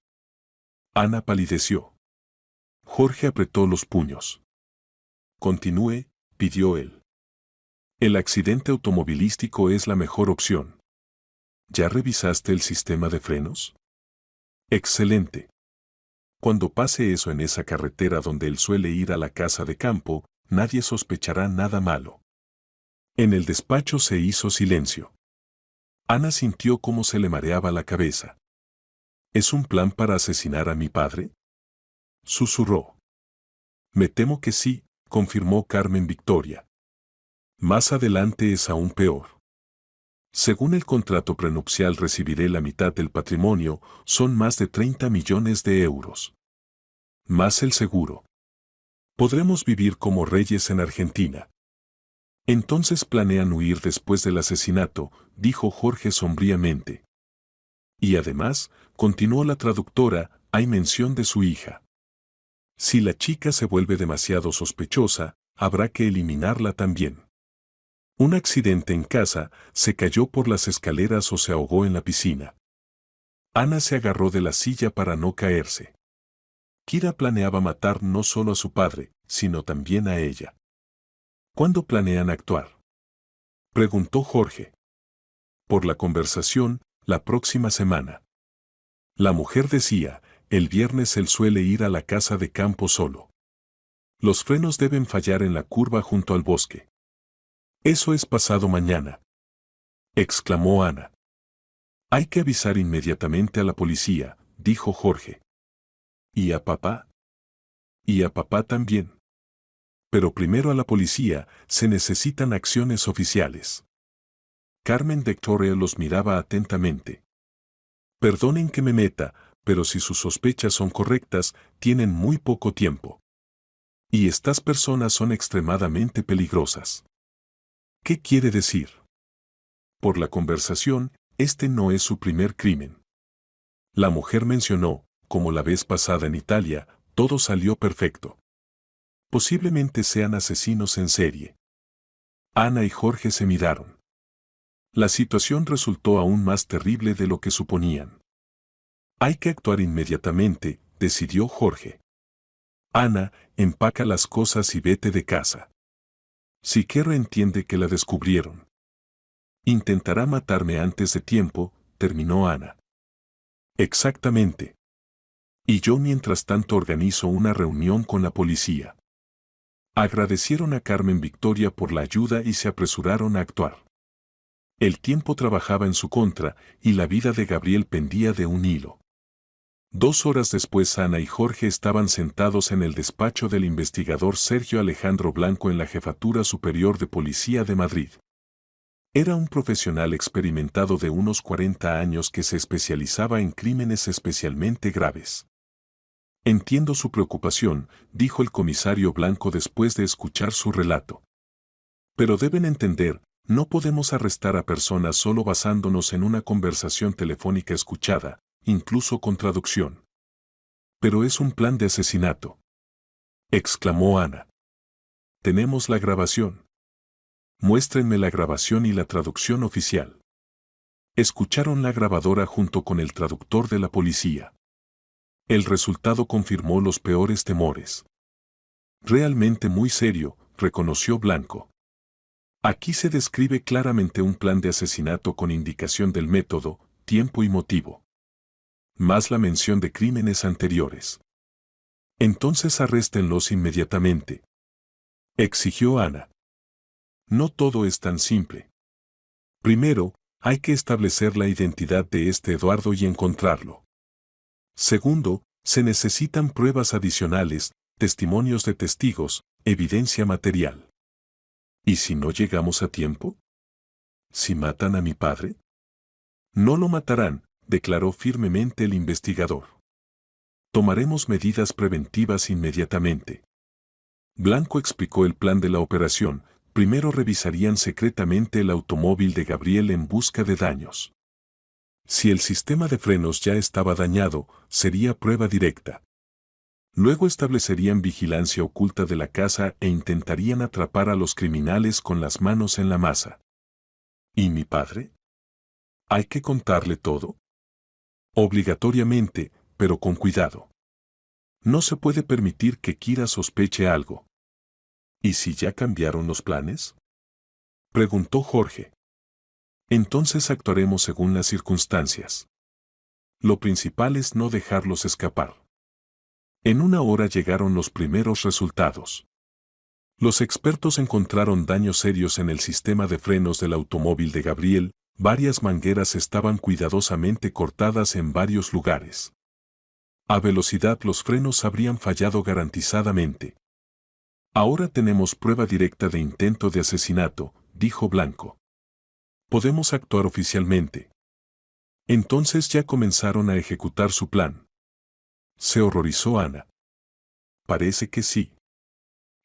Ana palideció. Jorge apretó los puños. Continúe, pidió él. El accidente automovilístico es la mejor opción. ¿Ya revisaste el sistema de frenos? Excelente. Cuando pase eso en esa carretera donde él suele ir a la casa de campo, nadie sospechará nada malo. En el despacho se hizo silencio. Ana sintió cómo se le mareaba la cabeza. ¿Es un plan para asesinar a mi padre? Susurró. Me temo que sí, confirmó Carmen Victoria. Más adelante es aún peor. Según el contrato prenupcial recibiré la mitad del patrimonio, son más de 30 millones de euros. Más el seguro. Podremos vivir como reyes en Argentina. Entonces planean huir después del asesinato, dijo Jorge sombríamente. Y además, continuó la traductora, hay mención de su hija. Si la chica se vuelve demasiado sospechosa, habrá que eliminarla también. Un accidente en casa, se cayó por las escaleras o se ahogó en la piscina. Ana se agarró de la silla para no caerse. Kira planeaba matar no solo a su padre, sino también a ella. ¿Cuándo planean actuar? Preguntó Jorge. Por la conversación, la próxima semana. La mujer decía, el viernes él suele ir a la casa de campo solo. Los frenos deben fallar en la curva junto al bosque. Eso es pasado mañana. Exclamó Ana. Hay que avisar inmediatamente a la policía, dijo Jorge. ¿Y a papá? Y a papá también. Pero primero a la policía, se necesitan acciones oficiales. Carmen Victoria los miraba atentamente. Perdonen que me meta, pero si sus sospechas son correctas, tienen muy poco tiempo. Y estas personas son extremadamente peligrosas. ¿Qué quiere decir? Por la conversación, este no es su primer crimen. La mujer mencionó, como la vez pasada en Italia, todo salió perfecto. Posiblemente sean asesinos en serie. Ana y Jorge se miraron. La situación resultó aún más terrible de lo que suponían. Hay que actuar inmediatamente, decidió Jorge. Ana, empaca las cosas y vete de casa. Siqueiro entiende que la descubrieron. Intentará matarme antes de tiempo, terminó Ana. Exactamente. Y yo mientras tanto organizo una reunión con la policía. Agradecieron a Carmen Victoria por la ayuda y se apresuraron a actuar. El tiempo trabajaba en su contra y la vida de Gabriel pendía de un hilo. 2 horas después Ana y Jorge estaban sentados en el despacho del investigador Sergio Alejandro Blanco en la Jefatura Superior de Policía de Madrid. Era un profesional experimentado de unos 40 años que se especializaba en crímenes especialmente graves. Entiendo su preocupación, dijo el comisario Blanco después de escuchar su relato. Pero deben entender, no podemos arrestar a personas solo basándonos en una conversación telefónica escuchada, incluso con traducción. Pero es un plan de asesinato, exclamó Ana. Tenemos la grabación. Muéstrenme la grabación y la traducción oficial. Escucharon la grabadora junto con el traductor de la policía. El resultado confirmó los peores temores. Realmente muy serio, reconoció Blanco. Aquí se describe claramente un plan de asesinato con indicación del método, tiempo y motivo. Más la mención de crímenes anteriores. Entonces arréstenlos inmediatamente, exigió Ana. No todo es tan simple. Primero, hay que establecer la identidad de este Eduardo y encontrarlo. Segundo, se necesitan pruebas adicionales, testimonios de testigos, evidencia material. ¿Y si no llegamos a tiempo? ¿Si matan a mi padre? No lo matarán, declaró firmemente el investigador. Tomaremos medidas preventivas inmediatamente. Blanco explicó el plan de la operación. Primero revisarían secretamente el automóvil de Gabriel en busca de daños. Si el sistema de frenos ya estaba dañado, sería prueba directa. Luego establecerían vigilancia oculta de la casa e intentarían atrapar a los criminales con las manos en la masa. ¿Y mi padre? ¿Hay que contarle todo? Obligatoriamente, pero con cuidado. No se puede permitir que Kira sospeche algo. ¿Y si ya cambiaron los planes? Preguntó Jorge. Entonces actuaremos según las circunstancias. Lo principal es no dejarlos escapar. En 1 hora llegaron los primeros resultados. Los expertos encontraron daños serios en el sistema de frenos del automóvil de Gabriel, varias mangueras estaban cuidadosamente cortadas en varios lugares. A velocidad los frenos habrían fallado garantizadamente. Ahora tenemos prueba directa de intento de asesinato, dijo Blanco. Podemos actuar oficialmente. Entonces ya comenzaron a ejecutar su plan. Se horrorizó Ana. Parece que sí.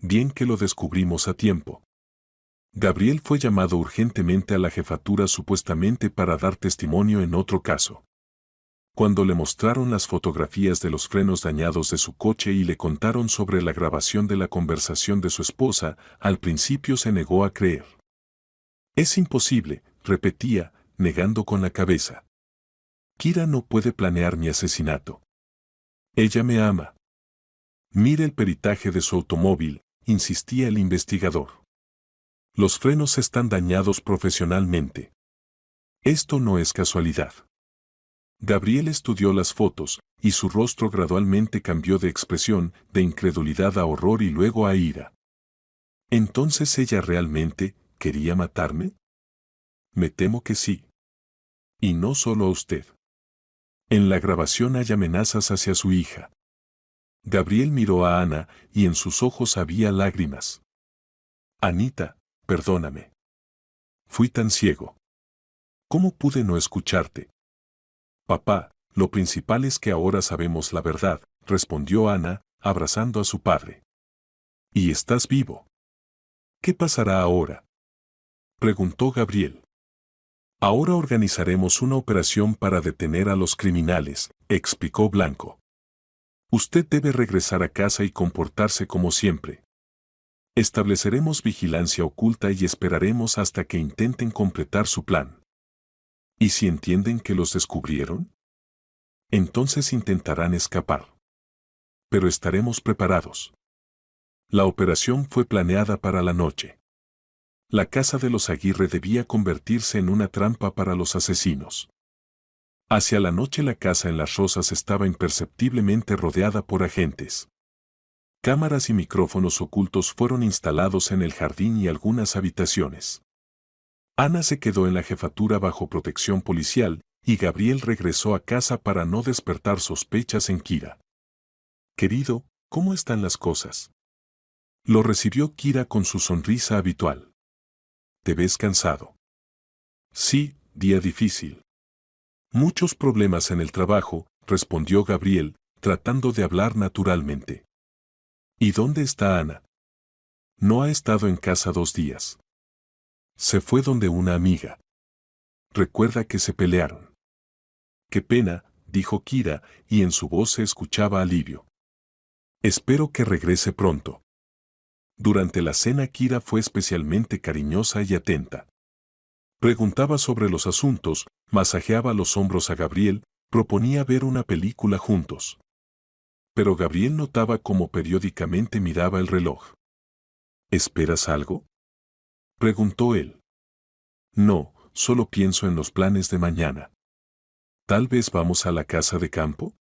Bien que lo descubrimos a tiempo. Gabriel fue llamado urgentemente a la jefatura supuestamente para dar testimonio en otro caso. Cuando le mostraron las fotografías de los frenos dañados de su coche y le contaron sobre la grabación de la conversación de su esposa, al principio se negó a creer. Es imposible, repetía, negando con la cabeza. Kira no puede planear mi asesinato. Ella me ama. Mire el peritaje de su automóvil, insistía el investigador. Los frenos están dañados profesionalmente. Esto no es casualidad. Gabriel estudió las fotos, y su rostro gradualmente cambió de expresión, de incredulidad a horror y luego a ira. ¿Entonces ella realmente quería matarme? Me temo que sí. Y no solo a usted. En la grabación hay amenazas hacia su hija. Gabriel miró a Ana, y en sus ojos había lágrimas. Anita, perdóname. Fui tan ciego. ¿Cómo pude no escucharte? Papá, lo principal es que ahora sabemos la verdad, respondió Ana, abrazando a su padre. ¿Y estás vivo? ¿Qué pasará ahora? Preguntó Gabriel. Ahora organizaremos una operación para detener a los criminales, explicó Blanco. Usted debe regresar a casa y comportarse como siempre. Estableceremos vigilancia oculta y esperaremos hasta que intenten completar su plan. ¿Y si entienden que los descubrieron? Entonces intentarán escapar. Pero estaremos preparados. La operación fue planeada para la noche. La casa de los Aguirre debía convertirse en una trampa para los asesinos. Hacia la noche la casa en Las Rosas estaba imperceptiblemente rodeada por agentes. Cámaras y micrófonos ocultos fueron instalados en el jardín y algunas habitaciones. Ana se quedó en la jefatura bajo protección policial y Gabriel regresó a casa para no despertar sospechas en Kira. Querido, ¿cómo están las cosas? Lo recibió Kira con su sonrisa habitual. ¿Te ves cansado? Sí, día difícil. Muchos problemas en el trabajo, respondió Gabriel, tratando de hablar naturalmente. ¿Y dónde está Ana? No ha estado en casa 2 días. Se fue donde una amiga. Recuerda que se pelearon. Qué pena, dijo Kira, y en su voz se escuchaba alivio. Espero que regrese pronto. Durante la cena Kira fue especialmente cariñosa y atenta. Preguntaba sobre los asuntos, masajeaba los hombros a Gabriel, proponía ver una película juntos. Pero Gabriel notaba cómo periódicamente miraba el reloj. ¿Esperas algo?, preguntó él. No, solo pienso en los planes de mañana. ¿Tal vez vamos a la casa de campo?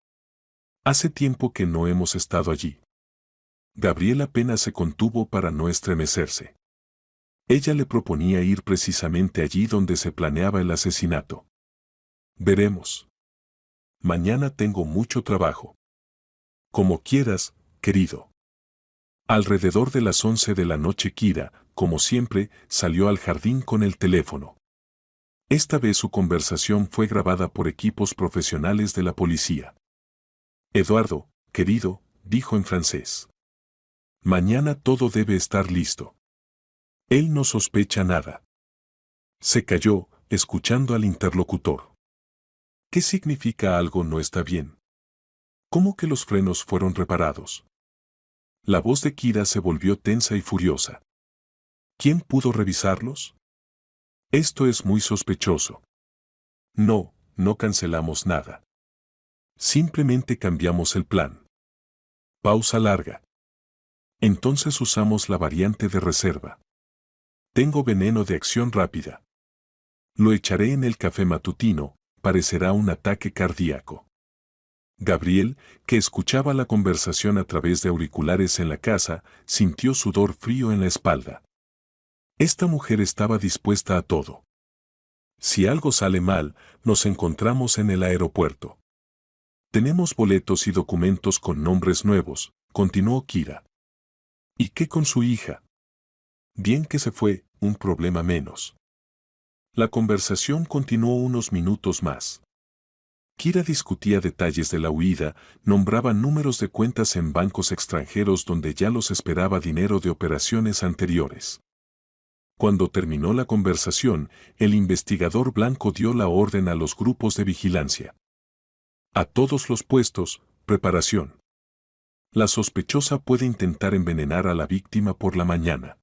Hace tiempo que no hemos estado allí. Gabriel apenas se contuvo para no estremecerse. Ella le proponía ir precisamente allí donde se planeaba el asesinato. Veremos. Mañana tengo mucho trabajo. Como quieras, querido. Alrededor de las 11 de la noche Kira, como siempre, salió al jardín con el teléfono. Esta vez su conversación fue grabada por equipos profesionales de la policía. Eduardo, querido, dijo en francés. Mañana todo debe estar listo. Él no sospecha nada. Se calló, escuchando al interlocutor. ¿Qué significa algo no está bien? ¿Cómo que los frenos fueron reparados? La voz de Kira se volvió tensa y furiosa. ¿Quién pudo revisarlos? Esto es muy sospechoso. No, no cancelamos nada. Simplemente cambiamos el plan. Pausa larga. Entonces usamos la variante de reserva. Tengo veneno de acción rápida. Lo echaré en el café matutino, parecerá un ataque cardíaco. Gabriel, que escuchaba la conversación a través de auriculares en la casa, sintió sudor frío en la espalda. Esta mujer estaba dispuesta a todo. Si algo sale mal, nos encontramos en el aeropuerto. Tenemos boletos y documentos con nombres nuevos, continuó Kira. ¿Y qué con su hija? Bien que se fue, un problema menos. La conversación continuó unos minutos más. Kira discutía detalles de la huida, nombraba números de cuentas en bancos extranjeros donde ya los esperaba dinero de operaciones anteriores. Cuando terminó la conversación, el investigador blanco dio la orden a los grupos de vigilancia. A todos los puestos, preparación. La sospechosa puede intentar envenenar a la víctima por la mañana.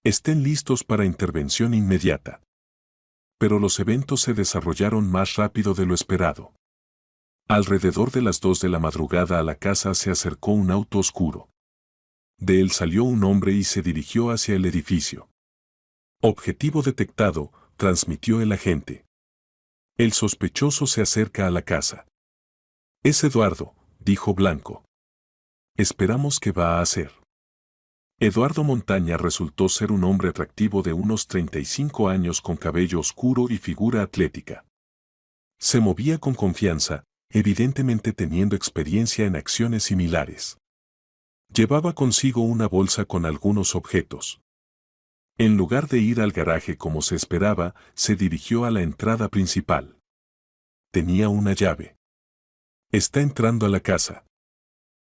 Estén listos para intervención inmediata. Pero los eventos se desarrollaron más rápido de lo esperado. Alrededor de las 2 de la madrugada a la casa se acercó un auto oscuro. De él salió un hombre y se dirigió hacia el edificio. Objetivo detectado, transmitió el agente. El sospechoso se acerca a la casa. Es Eduardo, dijo Blanco. Esperamos qué va a hacer. Eduardo Montaña resultó ser un hombre atractivo de unos 35 años con cabello oscuro y figura atlética. Se movía con confianza, evidentemente teniendo experiencia en acciones similares. Llevaba consigo una bolsa con algunos objetos. En lugar de ir al garaje como se esperaba, se dirigió a la entrada principal. Tenía una llave. Está entrando a la casa,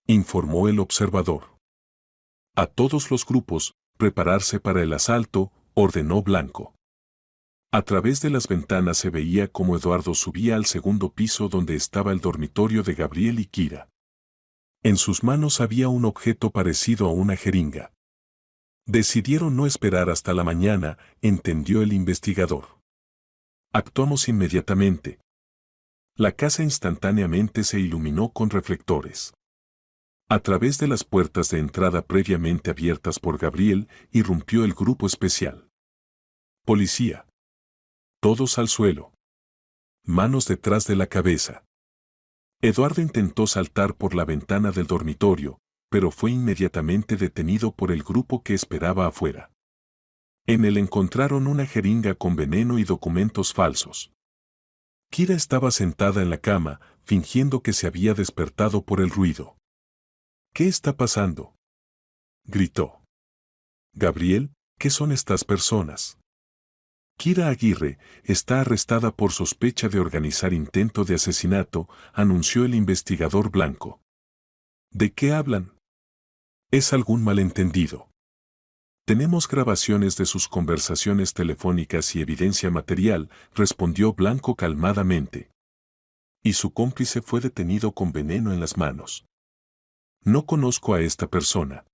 informó el observador. A todos los grupos, prepararse para el asalto, ordenó Blanco. A través de las ventanas se veía cómo Eduardo subía al segundo piso donde estaba el dormitorio de Gabriel y Kira. En sus manos había un objeto parecido a una jeringa. Decidieron no esperar hasta la mañana, entendió el investigador. Actuamos inmediatamente. La casa instantáneamente se iluminó con reflectores. A través de las puertas de entrada previamente abiertas por Gabriel, irrumpió el grupo especial. Policía. Todos al suelo. Manos detrás de la cabeza. Eduardo intentó saltar por la ventana del dormitorio, pero fue inmediatamente detenido por el grupo que esperaba afuera. En él encontraron una jeringa con veneno y documentos falsos. Kira estaba sentada en la cama, fingiendo que se había despertado por el ruido. ¿Qué está pasando?, gritó. Gabriel, ¿qué son estas personas? Kira Aguirre está arrestada por sospecha de organizar intento de asesinato, anunció el investigador blanco. ¿De qué hablan? ¿Es algún malentendido? Tenemos grabaciones de sus conversaciones telefónicas y evidencia material, respondió Blanco calmadamente. Y su cómplice fue detenido con veneno en las manos. No conozco a esta persona.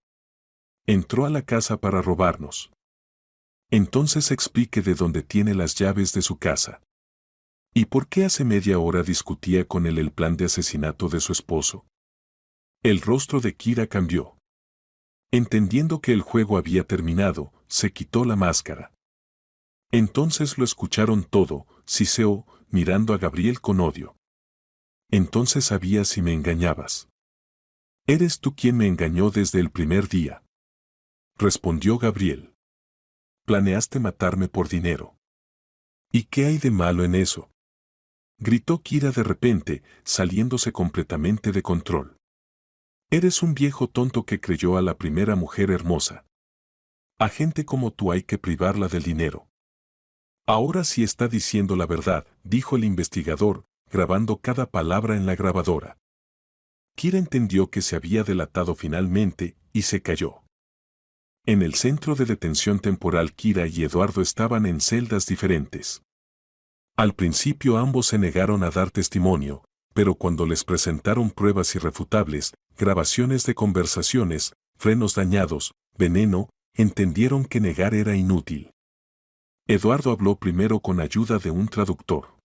Entró a la casa para robarnos. Entonces explique de dónde tiene las llaves de su casa. ¿Y por qué hace media hora discutía con él el plan de asesinato de su esposo? El rostro de Kira cambió. Entendiendo que el juego había terminado, se quitó la máscara. Entonces lo escucharon todo, siseó, mirando a Gabriel con odio. Entonces sabías si me engañabas. Eres tú quien me engañó desde el primer día. Respondió Gabriel. Planeaste matarme por dinero. ¿Y qué hay de malo en eso? Gritó Kira de repente, saliéndose completamente de control. Eres un viejo tonto que creyó a la primera mujer hermosa. A gente como tú hay que privarla del dinero. Ahora sí está diciendo la verdad, dijo el investigador, grabando cada palabra en la grabadora. Kira entendió que se había delatado finalmente, y se calló. En el centro de detención temporal Kira y Eduardo estaban en celdas diferentes. Al principio ambos se negaron a dar testimonio, pero cuando les presentaron pruebas irrefutables, grabaciones de conversaciones, frenos dañados, veneno, entendieron que negar era inútil. Eduardo habló primero con ayuda de un traductor.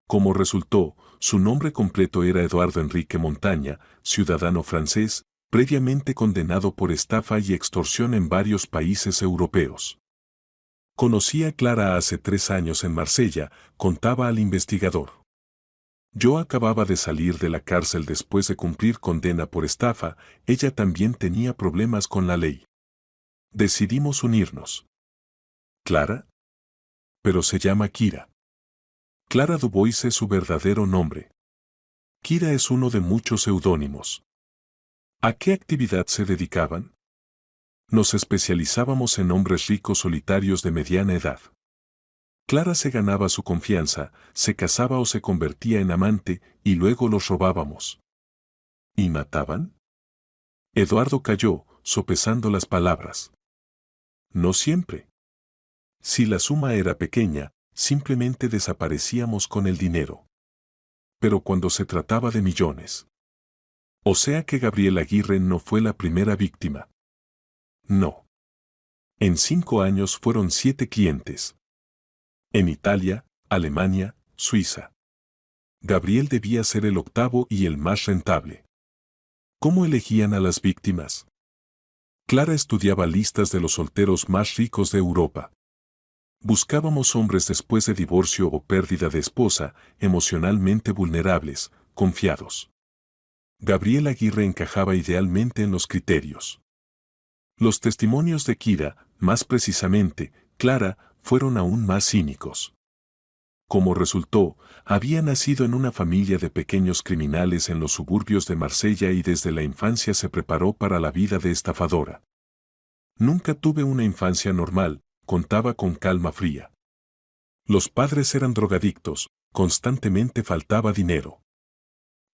Como resultó, su nombre completo era Eduardo Enrique Montaña, ciudadano francés, previamente condenado por estafa y extorsión en varios países europeos. Conocí a Clara hace 3 años en Marsella, contaba al investigador. Yo acababa de salir de la cárcel después de cumplir condena por estafa, ella también tenía problemas con la ley. Decidimos unirnos. ¿Clara? Pero se llama Kira. Clara Dubois es su verdadero nombre. Kira es uno de muchos seudónimos. ¿A qué actividad se dedicaban? Nos especializábamos en hombres ricos solitarios de mediana edad. Clara se ganaba su confianza, se casaba o se convertía en amante, y luego los robábamos. ¿Y mataban? Eduardo calló, sopesando las palabras. No siempre. Si la suma era pequeña, simplemente desaparecíamos con el dinero. Pero cuando se trataba de millones. O sea que Gabriel Aguirre no fue la primera víctima. No. En 5 años fueron 7 clientes. En Italia, Alemania, Suiza. Gabriel debía ser el octavo y el más rentable. ¿Cómo elegían a las víctimas? Clara estudiaba listas de los solteros más ricos de Europa. Buscábamos hombres después de divorcio o pérdida de esposa, emocionalmente vulnerables, confiados. Gabriel Aguirre encajaba idealmente en los criterios. Los testimonios de Kira, más precisamente, Clara, fueron aún más cínicos. Como resultó, había nacido en una familia de pequeños criminales en los suburbios de Marsella y desde la infancia se preparó para la vida de estafadora. Nunca tuve una infancia normal, contaba con calma fría. Los padres eran drogadictos, constantemente faltaba dinero.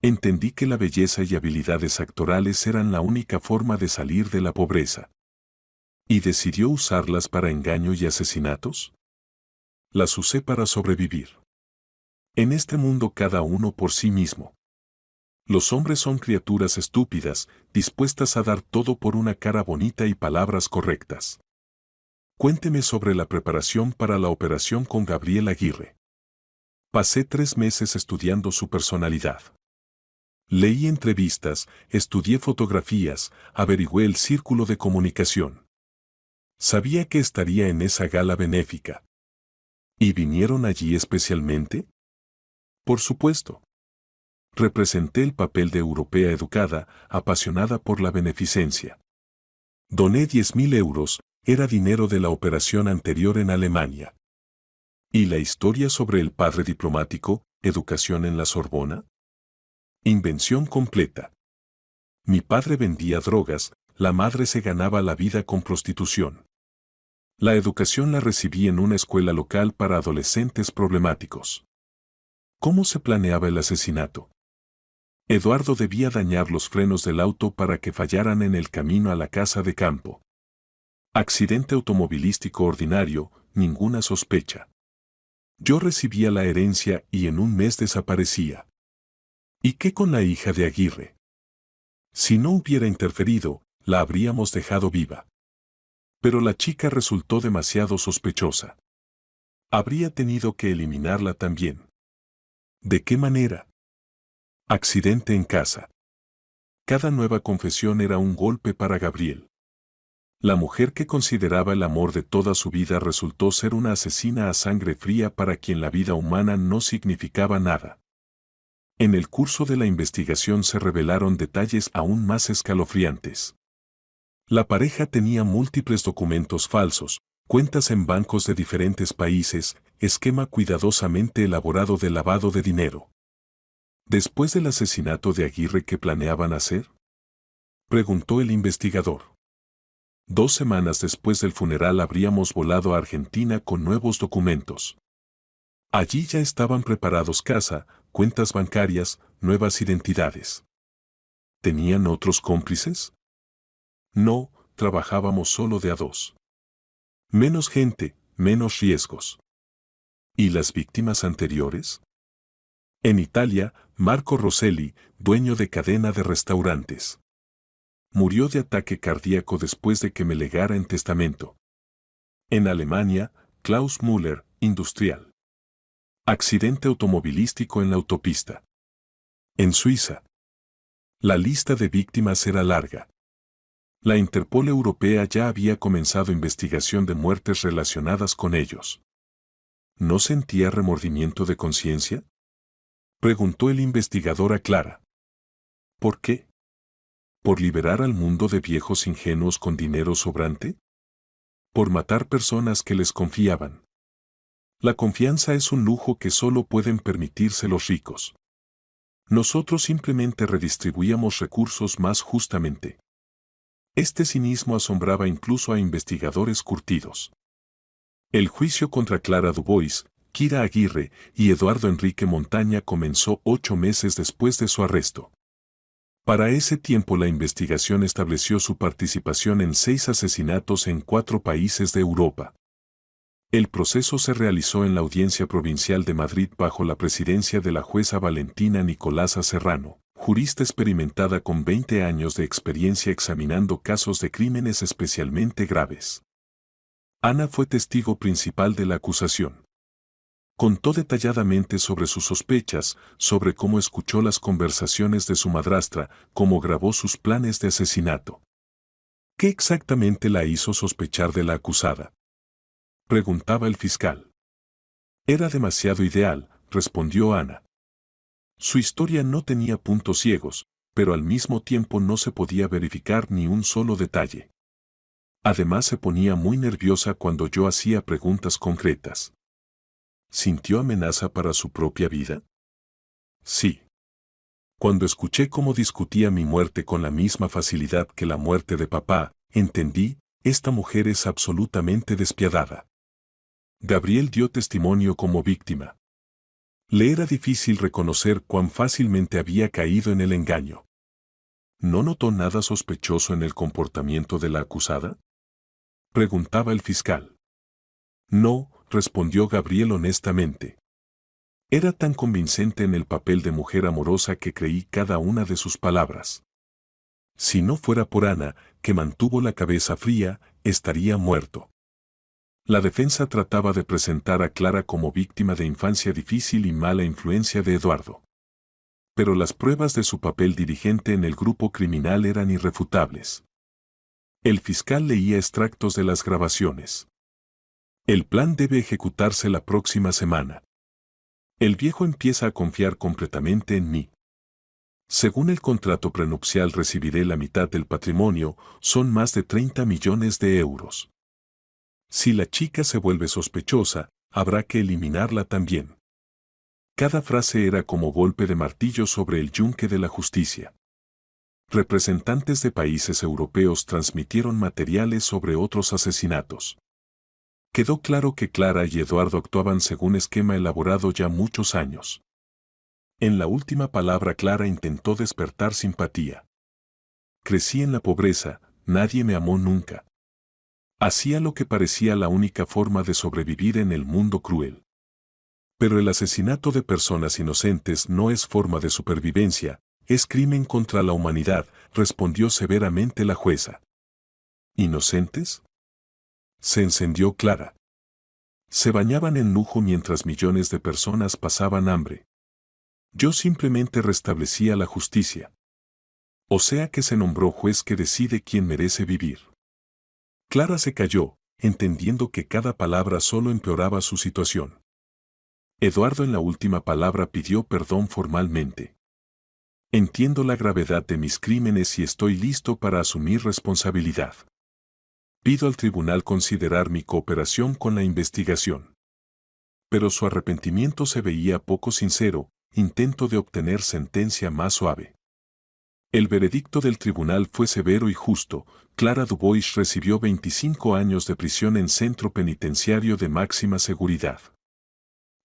Entendí que la belleza y habilidades actorales eran la única forma de salir de la pobreza. ¿Y decidió usarlas para engaño y asesinatos? Las usé para sobrevivir. En este mundo cada uno por sí mismo. Los hombres son criaturas estúpidas, dispuestas a dar todo por una cara bonita y palabras correctas. Cuénteme sobre la preparación para la operación con Gabriel Aguirre. Pasé 3 meses estudiando su personalidad. Leí entrevistas, estudié fotografías, averigüé el círculo de comunicación. Sabía que estaría en esa gala benéfica. ¿Y vinieron allí especialmente? Por supuesto. Representé el papel de europea educada, apasionada por la beneficencia. Doné 10.000 euros, era dinero de la operación anterior en Alemania. ¿Y la historia sobre el padre diplomático, educación en la Sorbona? Invención completa. Mi padre vendía drogas, la madre se ganaba la vida con prostitución. La educación la recibí en una escuela local para adolescentes problemáticos. ¿Cómo se planeaba el asesinato? Eduardo debía dañar los frenos del auto para que fallaran en el camino a la casa de campo. Accidente automovilístico ordinario, ninguna sospecha. Yo recibía la herencia y en un mes desaparecía. ¿Y qué con la hija de Aguirre? Si no hubiera interferido, la habríamos dejado viva. Pero la chica resultó demasiado sospechosa. Habría tenido que eliminarla también. ¿De qué manera? Accidente en casa. Cada nueva confesión era un golpe para Gabriel. La mujer que consideraba el amor de toda su vida resultó ser una asesina a sangre fría para quien la vida humana no significaba nada. En el curso de la investigación se revelaron detalles aún más escalofriantes. La pareja tenía múltiples documentos falsos, cuentas en bancos de diferentes países, esquema cuidadosamente elaborado de lavado de dinero. ¿Después del asesinato de Aguirre, qué planeaban hacer? Preguntó el investigador. 2 semanas después del funeral habríamos volado a Argentina con nuevos documentos. Allí ya estaban preparados casa, cuentas bancarias, nuevas identidades. ¿Tenían otros cómplices? No, trabajábamos solo de a 2. Menos gente, menos riesgos. ¿Y las víctimas anteriores? En Italia, Marco Rosselli, dueño de cadena de restaurantes. Murió de ataque cardíaco después de que me legara en testamento. En Alemania, Klaus Müller, industrial. Accidente automovilístico en la autopista. En Suiza. La lista de víctimas era larga. La Interpol Europea ya había comenzado investigación de muertes relacionadas con ellos. ¿No sentía remordimiento de conciencia? Preguntó el investigador a Clara. ¿Por qué? ¿Por liberar al mundo de viejos ingenuos con dinero sobrante? ¿Por matar personas que les confiaban? La confianza es un lujo que solo pueden permitirse los ricos. Nosotros simplemente redistribuíamos recursos más justamente. Este cinismo asombraba incluso a investigadores curtidos. El juicio contra Clara Dubois, Kira Aguirre y Eduardo Enrique Montaña comenzó 8 meses después de su arresto. Para ese tiempo la investigación estableció su participación en 6 asesinatos en 4 países de Europa. El proceso se realizó en la Audiencia Provincial de Madrid bajo la presidencia de la jueza Valentina Nicolasa Serrano, jurista experimentada con 20 años de experiencia examinando casos de crímenes especialmente graves. Ana fue testigo principal de la acusación. Contó detalladamente sobre sus sospechas, sobre cómo escuchó las conversaciones de su madrastra, cómo grabó sus planes de asesinato. ¿Qué exactamente la hizo sospechar de la acusada? Preguntaba el fiscal. Era demasiado ideal, respondió Ana. Su historia no tenía puntos ciegos, pero al mismo tiempo no se podía verificar ni un solo detalle. Además se ponía muy nerviosa cuando yo hacía preguntas concretas. ¿Sintió amenaza para su propia vida? Sí. Cuando escuché cómo discutía mi muerte con la misma facilidad que la muerte de papá, entendí, esta mujer es absolutamente despiadada. Gabriel dio testimonio como víctima. Le era difícil reconocer cuán fácilmente había caído en el engaño. ¿No notó nada sospechoso en el comportamiento de la acusada? Preguntaba el fiscal. No, respondió Gabriel honestamente. Era tan convincente en el papel de mujer amorosa que creí cada una de sus palabras. Si no fuera por Ana, que mantuvo la cabeza fría, estaría muerto. La defensa trataba de presentar a Clara como víctima de infancia difícil y mala influencia de Eduardo. Pero las pruebas de su papel dirigente en el grupo criminal eran irrefutables. El fiscal leía extractos de las grabaciones. El plan debe ejecutarse la próxima semana. El viejo empieza a confiar completamente en mí. Según el contrato prenupcial recibiré la mitad del patrimonio, son más de 30 millones de euros. Si la chica se vuelve sospechosa, habrá que eliminarla también. Cada frase era como golpe de martillo sobre el yunque de la justicia. Representantes de países europeos transmitieron materiales sobre otros asesinatos. Quedó claro que Clara y Eduardo actuaban según esquema elaborado ya muchos años. En la última palabra Clara intentó despertar simpatía. Crecí en la pobreza, nadie me amó nunca. Hacía lo que parecía la única forma de sobrevivir en el mundo cruel. Pero el asesinato de personas inocentes no es forma de supervivencia, es crimen contra la humanidad, respondió severamente la jueza. ¿Inocentes? Se encendió Clara. Se bañaban en lujo mientras millones de personas pasaban hambre. Yo simplemente restablecía la justicia. O sea que se nombró juez que decide quién merece vivir. Clara se calló, entendiendo que cada palabra solo empeoraba su situación. Eduardo en la última palabra pidió perdón formalmente. Entiendo la gravedad de mis crímenes y estoy listo para asumir responsabilidad. Pido al tribunal considerar mi cooperación con la investigación. Pero su arrepentimiento se veía poco sincero, intento de obtener sentencia más suave. El veredicto del tribunal fue severo y justo. Clara Dubois recibió 25 años de prisión en centro penitenciario de máxima seguridad.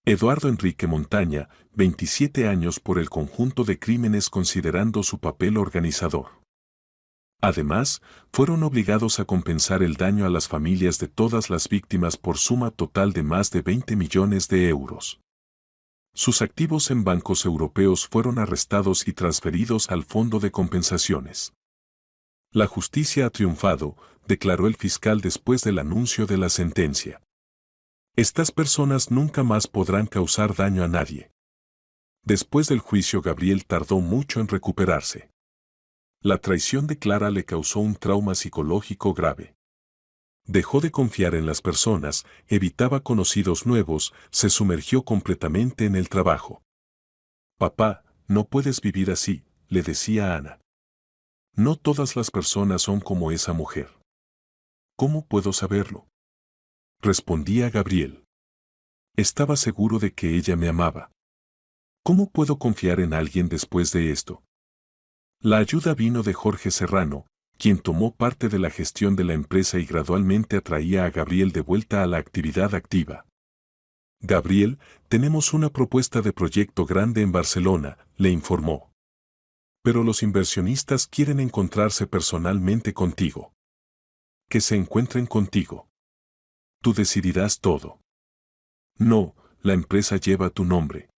Eduardo Enrique Montaña, 27 años por el conjunto de crímenes considerando su papel organizador. Además, fueron obligados a compensar el daño a las familias de todas las víctimas por suma total de más de 20 millones de euros. Sus activos en bancos europeos fueron arrestados y transferidos al Fondo de Compensaciones. La justicia ha triunfado, declaró el fiscal después del anuncio de la sentencia. Estas personas nunca más podrán causar daño a nadie. Después del juicio, Gabriel tardó mucho en recuperarse. La traición de Clara le causó un trauma psicológico grave. Dejó de confiar en las personas, evitaba conocidos nuevos, se sumergió completamente en el trabajo. Papá, no puedes vivir así, le decía Ana. No todas las personas son como esa mujer. ¿Cómo puedo saberlo? Respondía Gabriel. Estaba seguro de que ella me amaba. ¿Cómo puedo confiar en alguien después de esto? La ayuda vino de Jorge Serrano, quien tomó parte de la gestión de la empresa y gradualmente atraía a Gabriel de vuelta a la actividad activa. Gabriel, tenemos una propuesta de proyecto grande en Barcelona, le informó. Pero los inversionistas quieren encontrarse personalmente contigo. Que se encuentren contigo. Tú decidirás todo. No, la empresa lleva tu nombre.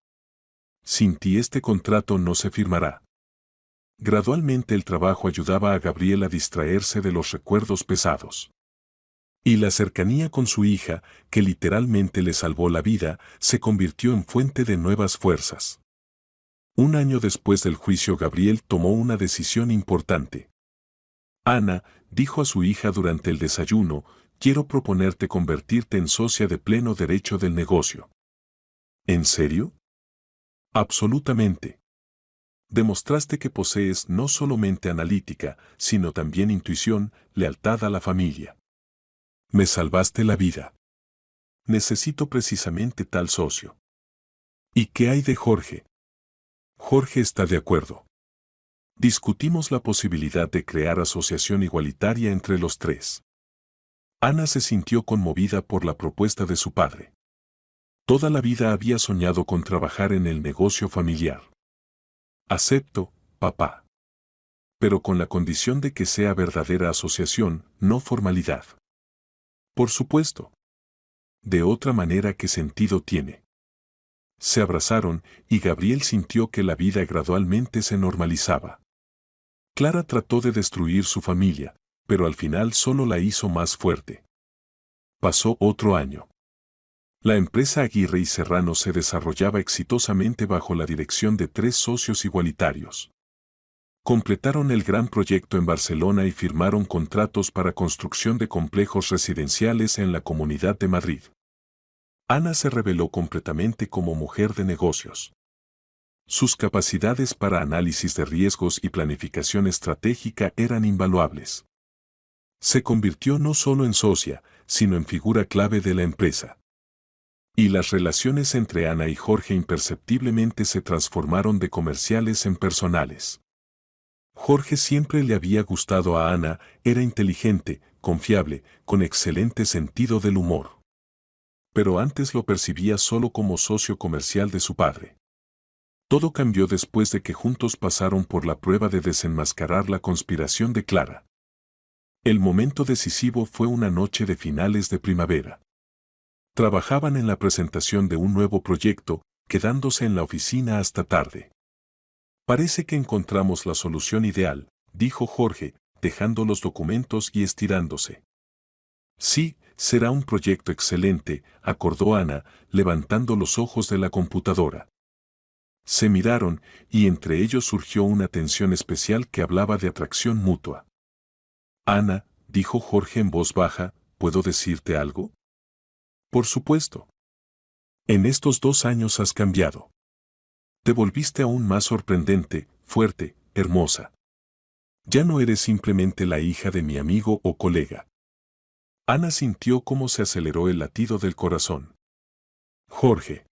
Sin ti este contrato no se firmará. Gradualmente el trabajo ayudaba a Gabriel a distraerse de los recuerdos pesados. Y la cercanía con su hija, que literalmente le salvó la vida, se convirtió en fuente de nuevas fuerzas. Un año después del juicio, Gabriel tomó una decisión importante. Ana, dijo a su hija durante el desayuno, quiero proponerte convertirte en socia de pleno derecho del negocio. ¿En serio? Absolutamente. Demostraste que posees no solamente analítica, sino también intuición, lealtad a la familia. Me salvaste la vida. Necesito precisamente tal socio. ¿Y qué hay de Jorge? Jorge está de acuerdo. Discutimos la posibilidad de crear asociación igualitaria entre los tres. Ana se sintió conmovida por la propuesta de su padre. Toda la vida había soñado con trabajar en el negocio familiar. Acepto, papá. Pero con la condición de que sea verdadera asociación, no formalidad. Por supuesto. De otra manera, ¿qué sentido tiene? Se abrazaron y Gabriel sintió que la vida gradualmente se normalizaba. Clara trató de destruir su familia, pero al final solo la hizo más fuerte. Pasó otro año. La empresa Aguirre y Serrano se desarrollaba exitosamente bajo la dirección de 3 socios igualitarios. Completaron el gran proyecto en Barcelona y firmaron contratos para construcción de complejos residenciales en la Comunidad de Madrid. Ana se reveló completamente como mujer de negocios. Sus capacidades para análisis de riesgos y planificación estratégica eran invaluables. Se convirtió no solo en socia, sino en figura clave de la empresa. Y las relaciones entre Ana y Jorge imperceptiblemente se transformaron de comerciales en personales. Jorge siempre le había gustado a Ana, era inteligente, confiable, con excelente sentido del humor. Pero antes lo percibía solo como socio comercial de su padre. Todo cambió después de que juntos pasaron por la prueba de desenmascarar la conspiración de Clara. El momento decisivo fue una noche de finales de primavera. Trabajaban en la presentación de un nuevo proyecto, quedándose en la oficina hasta tarde. Parece que encontramos la solución ideal, dijo Jorge, dejando los documentos y estirándose. Sí, será un proyecto excelente, acordó Ana, levantando los ojos de la computadora. Se miraron, y entre ellos surgió una tensión especial que hablaba de atracción mutua. Ana, dijo Jorge en voz baja, ¿puedo decirte algo? Por supuesto. En estos 2 años has cambiado. Te volviste aún más sorprendente, fuerte, hermosa. Ya no eres simplemente la hija de mi amigo o colega. Ana sintió cómo se aceleró el latido del corazón. Jorge.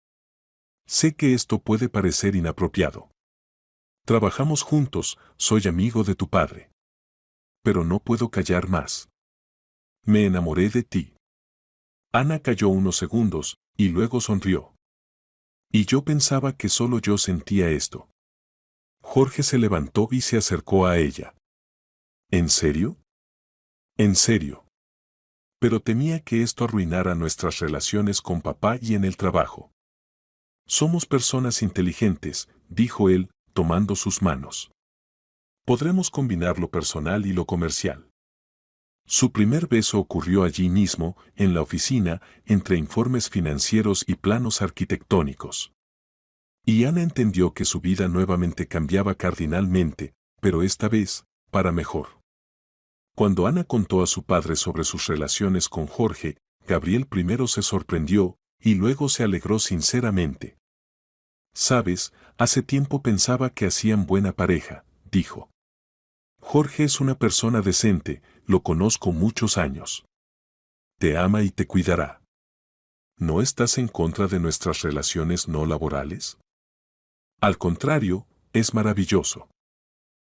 Sé que esto puede parecer inapropiado. Trabajamos juntos, soy amigo de tu padre. Pero no puedo callar más. Me enamoré de ti. Ana calló unos segundos, y luego sonrió. Y yo pensaba que solo yo sentía esto. Jorge se levantó y se acercó a ella. ¿En serio? En serio. Pero temía que esto arruinara nuestras relaciones con papá y en el trabajo. Somos personas inteligentes, dijo él, tomando sus manos. Podremos combinar lo personal y lo comercial. Su primer beso ocurrió allí mismo, en la oficina, entre informes financieros y planos arquitectónicos. Y Ana entendió que su vida nuevamente cambiaba cardinalmente, pero esta vez, para mejor. Cuando Ana contó a su padre sobre sus relaciones con Jorge, Gabriel primero se sorprendió, y luego se alegró sinceramente. Sabes, hace tiempo pensaba que hacían buena pareja, dijo. Jorge es una persona decente, lo conozco muchos años. Te ama y te cuidará. ¿No estás en contra de nuestras relaciones no laborales? Al contrario, es maravilloso.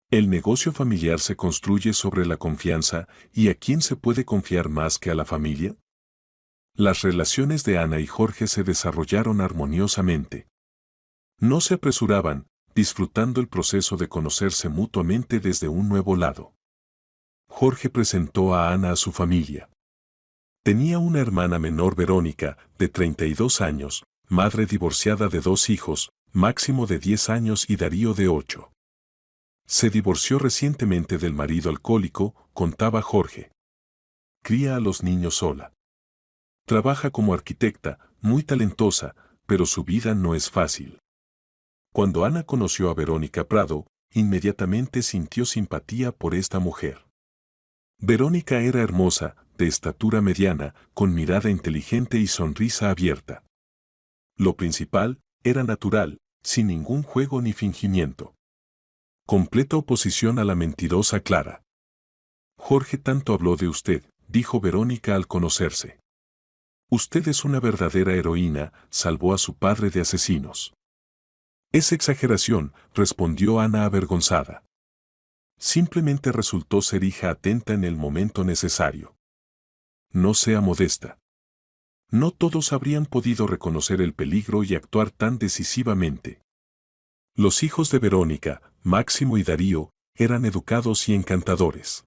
El negocio familiar se construye sobre la confianza, ¿y a quién se puede confiar más que a la familia? Las relaciones de Ana y Jorge se desarrollaron armoniosamente. No se apresuraban, disfrutando el proceso de conocerse mutuamente desde un nuevo lado. Jorge presentó a Ana a su familia. Tenía una hermana menor, Verónica, de 32 años, madre divorciada de 2 hijos, Máximo de 10 años y Darío de 8. Se divorció recientemente del marido alcohólico, contaba Jorge. Cría a los niños sola. Trabaja como arquitecta, muy talentosa, pero su vida no es fácil. Cuando Ana conoció a Verónica Prado, inmediatamente sintió simpatía por esta mujer. Verónica era hermosa, de estatura mediana, con mirada inteligente y sonrisa abierta. Lo principal, era natural, sin ningún juego ni fingimiento. Completa oposición a la mentirosa Clara. Jorge tanto habló de usted, dijo Verónica al conocerse. Usted es una verdadera heroína, salvó a su padre de asesinos. Es exageración, respondió Ana avergonzada. Simplemente resultó ser hija atenta en el momento necesario. No sea modesta. No todos habrían podido reconocer el peligro y actuar tan decisivamente. Los hijos de Verónica, Máximo y Darío, eran educados y encantadores.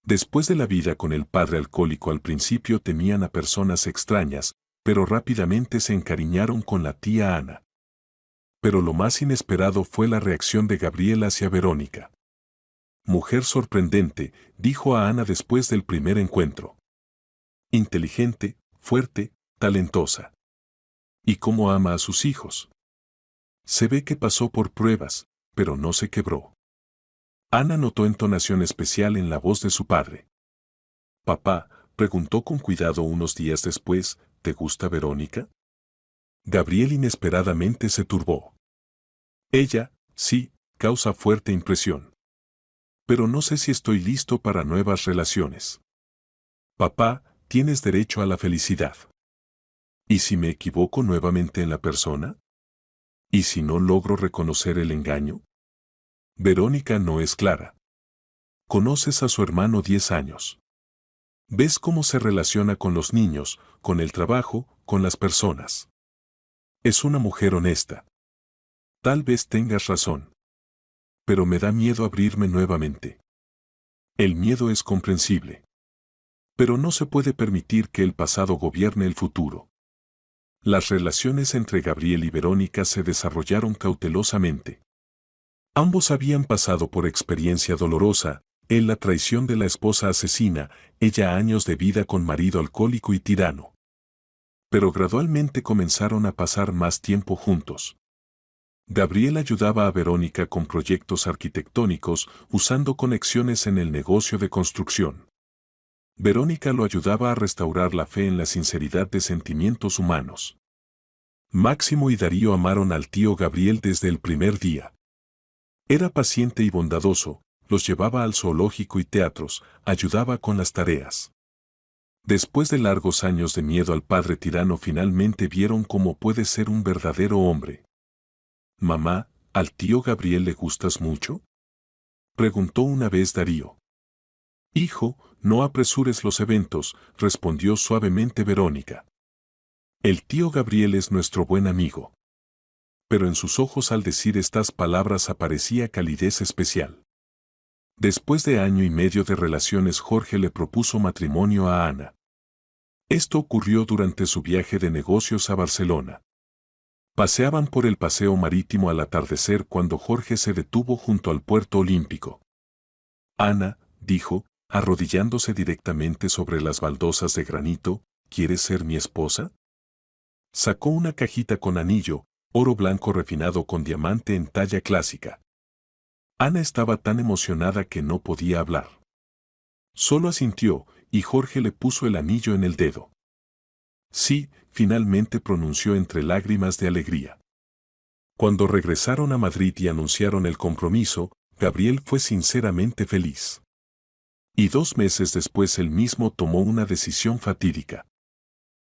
Después de la vida con el padre alcohólico al principio temían a personas extrañas, pero rápidamente se encariñaron con la tía Ana. Pero lo más inesperado fue la reacción de Gabriel hacia Verónica. Mujer sorprendente, dijo a Ana después del primer encuentro. Inteligente, fuerte, talentosa. ¿Y cómo ama a sus hijos? Se ve que pasó por pruebas, pero no se quebró. Ana notó entonación especial en la voz de su padre. Papá, preguntó con cuidado unos días después, ¿te gusta Verónica? Gabriel inesperadamente se turbó. Ella, sí, causa fuerte impresión. Pero no sé si estoy listo para nuevas relaciones. Papá, tienes derecho a la felicidad. ¿Y si me equivoco nuevamente en la persona? ¿Y si no logro reconocer el engaño? Verónica no es clara. Conoces a su hermano 10 años. Ves cómo se relaciona con los niños, con el trabajo, con las personas. Es una mujer honesta. Tal vez tengas razón. Pero me da miedo abrirme nuevamente. El miedo es comprensible. Pero no se puede permitir que el pasado gobierne el futuro. Las relaciones entre Gabriel y Verónica se desarrollaron cautelosamente. Ambos habían pasado por experiencia dolorosa, él la traición de la esposa asesina, ella años de vida con marido alcohólico y tirano. Pero gradualmente comenzaron a pasar más tiempo juntos. Gabriel ayudaba a Verónica con proyectos arquitectónicos, usando conexiones en el negocio de construcción. Verónica lo ayudaba a restaurar la fe en la sinceridad de sentimientos humanos. Máximo y Darío amaron al tío Gabriel desde el primer día. Era paciente y bondadoso, los llevaba al zoológico y teatros, ayudaba con las tareas. Después de largos años de miedo al padre tirano, finalmente vieron cómo puede ser un verdadero hombre. Mamá, ¿al tío Gabriel le gustas mucho? Preguntó una vez Darío. Hijo, no apresures los eventos, respondió suavemente Verónica. El tío Gabriel es nuestro buen amigo. Pero en sus ojos al decir estas palabras aparecía calidez especial. Después de año y medio de relaciones, Jorge le propuso matrimonio a Ana. Esto ocurrió durante su viaje de negocios a Barcelona. Paseaban por el paseo marítimo al atardecer cuando Jorge se detuvo junto al puerto olímpico. Ana, dijo, arrodillándose directamente sobre las baldosas de granito, ¿quieres ser mi esposa? Sacó una cajita con anillo, oro blanco refinado con diamante en talla clásica. Ana estaba tan emocionada que no podía hablar. Solo asintió, y Jorge le puso el anillo en el dedo. Sí, finalmente pronunció entre lágrimas de alegría. Cuando regresaron a Madrid y anunciaron el compromiso, Gabriel fue sinceramente feliz. Y 2 meses después él mismo tomó una decisión fatídica.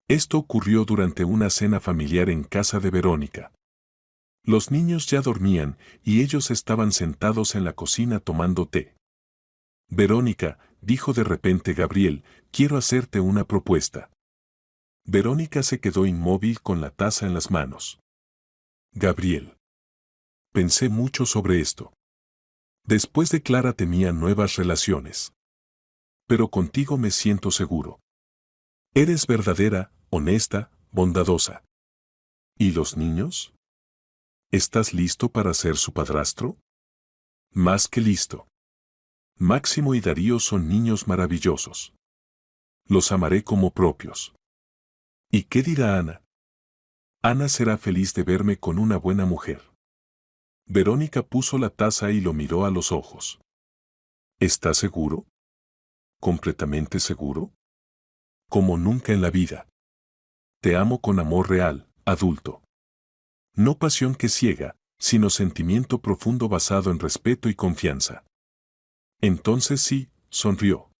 Esto ocurrió durante una cena familiar en casa de Verónica. Los niños ya dormían y ellos estaban sentados en la cocina tomando té. Verónica, dijo de repente Gabriel, quiero hacerte una propuesta. Verónica se quedó inmóvil con la taza en las manos. Gabriel. Pensé mucho sobre esto. Después de Clara temía nuevas relaciones. Pero contigo me siento seguro. Eres verdadera, honesta, bondadosa. ¿Y los niños? ¿Estás listo para ser su padrastro? Más que listo. Máximo y Darío son niños maravillosos. Los amaré como propios. ¿Y qué dirá Ana? Ana será feliz de verme con una buena mujer. Verónica puso la taza y lo miró a los ojos. ¿Estás seguro? ¿Completamente seguro? Como nunca en la vida. Te amo con amor real, adulto. No pasión que ciega, sino sentimiento profundo basado en respeto y confianza. Entonces sí, sonrió.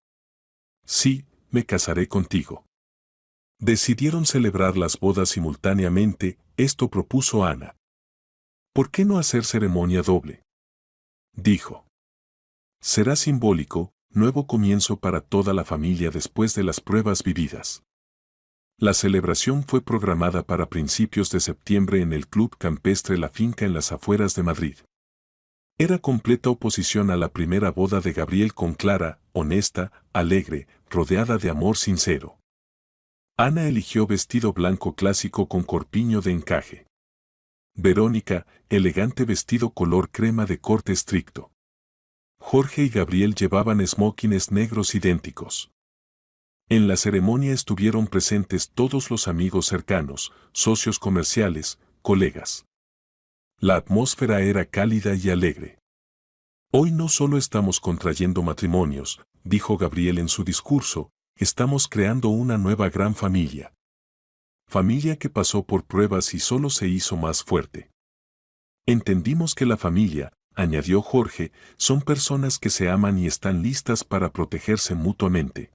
Sí, me casaré contigo. Decidieron celebrar las bodas simultáneamente, esto propuso Ana. ¿Por qué no hacer ceremonia doble? Dijo. Será simbólico, nuevo comienzo para toda la familia después de las pruebas vividas. La celebración fue programada para principios de septiembre en el Club Campestre La Finca en las afueras de Madrid. Era completa oposición a la primera boda de Gabriel con Clara, honesta, alegre, rodeada de amor sincero. Ana eligió vestido blanco clásico con corpiño de encaje. Verónica, elegante vestido color crema de corte estricto. Jorge y Gabriel llevaban smokines negros idénticos. En la ceremonia estuvieron presentes todos los amigos cercanos, socios comerciales, colegas. La atmósfera era cálida y alegre. Hoy no solo estamos contrayendo matrimonios, dijo Gabriel en su discurso, estamos creando una nueva gran familia. Familia que pasó por pruebas y solo se hizo más fuerte. Entendimos que la familia, añadió Jorge, son personas que se aman y están listas para protegerse mutuamente.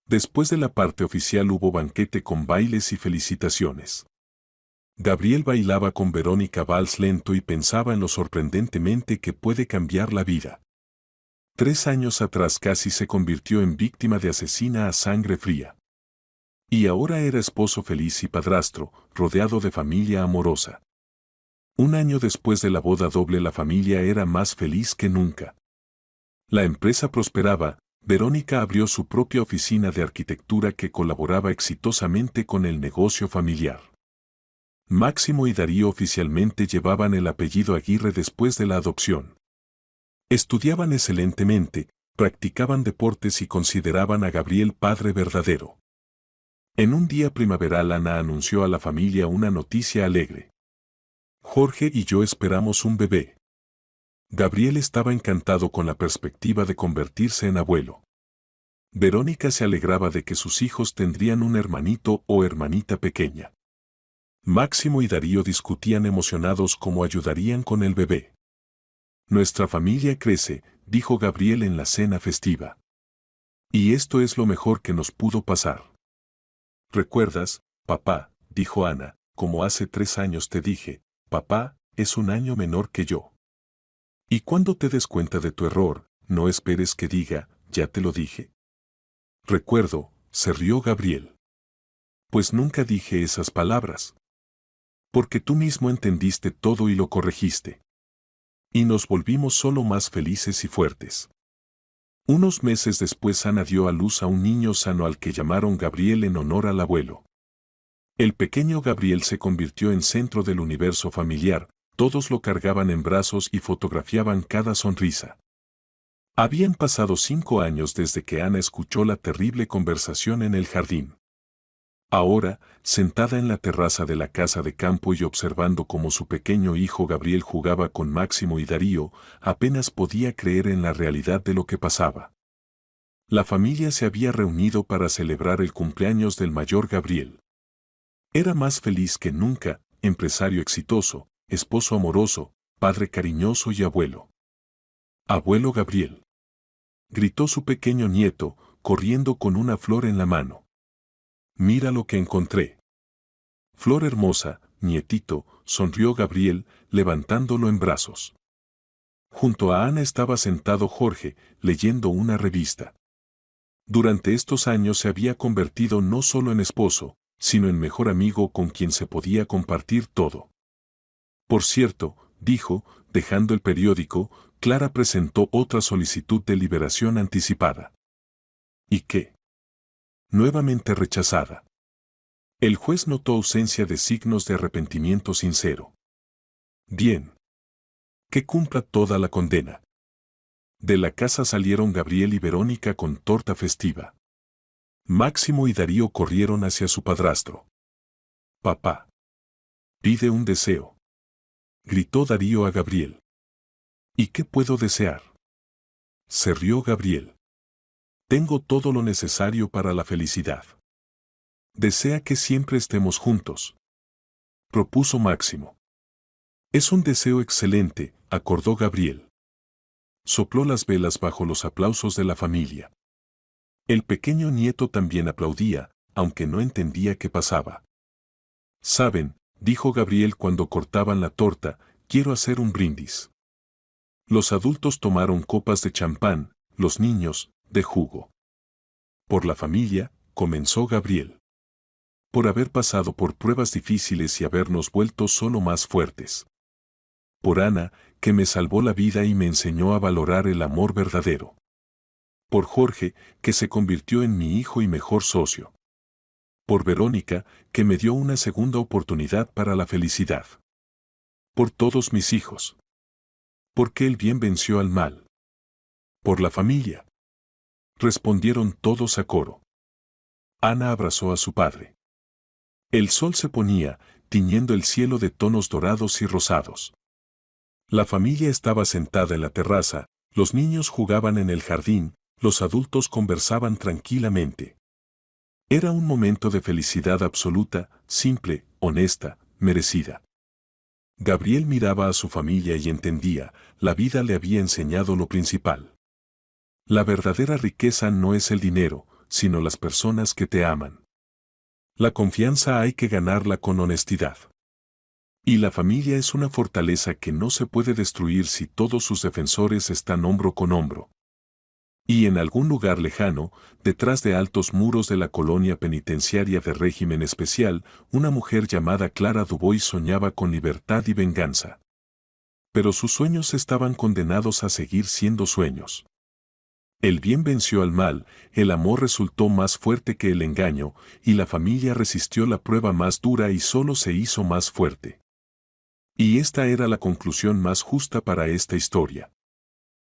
Después de la parte oficial hubo banquete con bailes y felicitaciones. Gabriel bailaba con Verónica vals lento y pensaba en lo sorprendentemente que puede cambiar la vida. 3 años atrás casi se convirtió en víctima de asesina a sangre fría. Y ahora era esposo feliz y padrastro, rodeado de familia amorosa. 1 año después de la boda doble la familia era más feliz que nunca. La empresa prosperaba, Verónica abrió su propia oficina de arquitectura que colaboraba exitosamente con el negocio familiar. Máximo y Darío oficialmente llevaban el apellido Aguirre después de la adopción. Estudiaban excelentemente, practicaban deportes y consideraban a Gabriel padre verdadero. En un día primaveral Ana anunció a la familia una noticia alegre. Jorge y yo esperamos un bebé. Gabriel estaba encantado con la perspectiva de convertirse en abuelo. Verónica se alegraba de que sus hijos tendrían un hermanito o hermanita pequeña. Máximo y Darío discutían emocionados cómo ayudarían con el bebé. Nuestra familia crece, dijo Gabriel en la cena festiva. Y esto es lo mejor que nos pudo pasar. ¿Recuerdas, papá? Dijo Ana, como hace 3 años te dije, papá, es 1 año menor que yo. Y cuando te des cuenta de tu error, no esperes que diga, ya te lo dije. Recuerdo, se rió Gabriel. Pues nunca dije esas palabras. Porque tú mismo entendiste todo y lo corregiste. Y nos volvimos solo más felices y fuertes. Unos meses después Ana dio a luz a un niño sano al que llamaron Gabriel en honor al abuelo. El pequeño Gabriel se convirtió en centro del universo familiar, todos lo cargaban en brazos y fotografiaban cada sonrisa. Habían pasado 5 años desde que Ana escuchó la terrible conversación en el jardín. Ahora, sentada en la terraza de la casa de campo y observando cómo su pequeño hijo Gabriel jugaba con Máximo y Darío, apenas podía creer en la realidad de lo que pasaba. La familia se había reunido para celebrar el cumpleaños del mayor Gabriel. Era más feliz que nunca, empresario exitoso, esposo amoroso, padre cariñoso y abuelo. Abuelo Gabriel. Gritó su pequeño nieto, corriendo con una flor en la mano. Mira lo que encontré. Flor hermosa, nietito, sonrió Gabriel, levantándolo en brazos. Junto a Ana estaba sentado Jorge, leyendo una revista. Durante estos años se había convertido no solo en esposo, sino en mejor amigo con quien se podía compartir todo. Por cierto, dijo, dejando el periódico, Clara presentó otra solicitud de liberación anticipada. ¿Y qué? Nuevamente rechazada. El juez notó ausencia de signos de arrepentimiento sincero. Bien. Que cumpla toda la condena. De la casa salieron Gabriel y Verónica con torta festiva. Máximo y Darío corrieron hacia su padrastro. Papá. Pide un deseo. Gritó Darío a Gabriel. ¿Y qué puedo desear? Se rió Gabriel. Tengo todo lo necesario para la felicidad. Desea que siempre estemos juntos. Propuso Máximo. Es un deseo excelente, acordó Gabriel. Sopló las velas bajo los aplausos de la familia. El pequeño nieto también aplaudía, aunque no entendía qué pasaba. Saben, dijo Gabriel cuando cortaban la torta, quiero hacer un brindis. Los adultos tomaron copas de champán, los niños, de jugo. Por la familia, comenzó Gabriel. Por haber pasado por pruebas difíciles y habernos vuelto solo más fuertes. Por Ana, que me salvó la vida y me enseñó a valorar el amor verdadero. Por Jorge, que se convirtió en mi hijo y mejor socio. Por Verónica, que me dio una segunda oportunidad para la felicidad. Por todos mis hijos. Porque el bien venció al mal. Por la familia. Respondieron todos a coro. Ana abrazó a su padre. El sol se ponía, tiñendo el cielo de tonos dorados y rosados. La familia estaba sentada en la terraza, los niños jugaban en el jardín, los adultos conversaban tranquilamente. Era un momento de felicidad absoluta, simple, honesta, merecida. Gabriel miraba a su familia y entendía, la vida le había enseñado lo principal. La verdadera riqueza no es el dinero, sino las personas que te aman. La confianza hay que ganarla con honestidad. Y la familia es una fortaleza que no se puede destruir si todos sus defensores están hombro con hombro. Y en algún lugar lejano, detrás de altos muros de la colonia penitenciaria de régimen especial, una mujer llamada Clara Dubois soñaba con libertad y venganza. Pero sus sueños estaban condenados a seguir siendo sueños. El bien venció al mal, el amor resultó más fuerte que el engaño, y la familia resistió la prueba más dura y solo se hizo más fuerte. Y esta era la conclusión más justa para esta historia.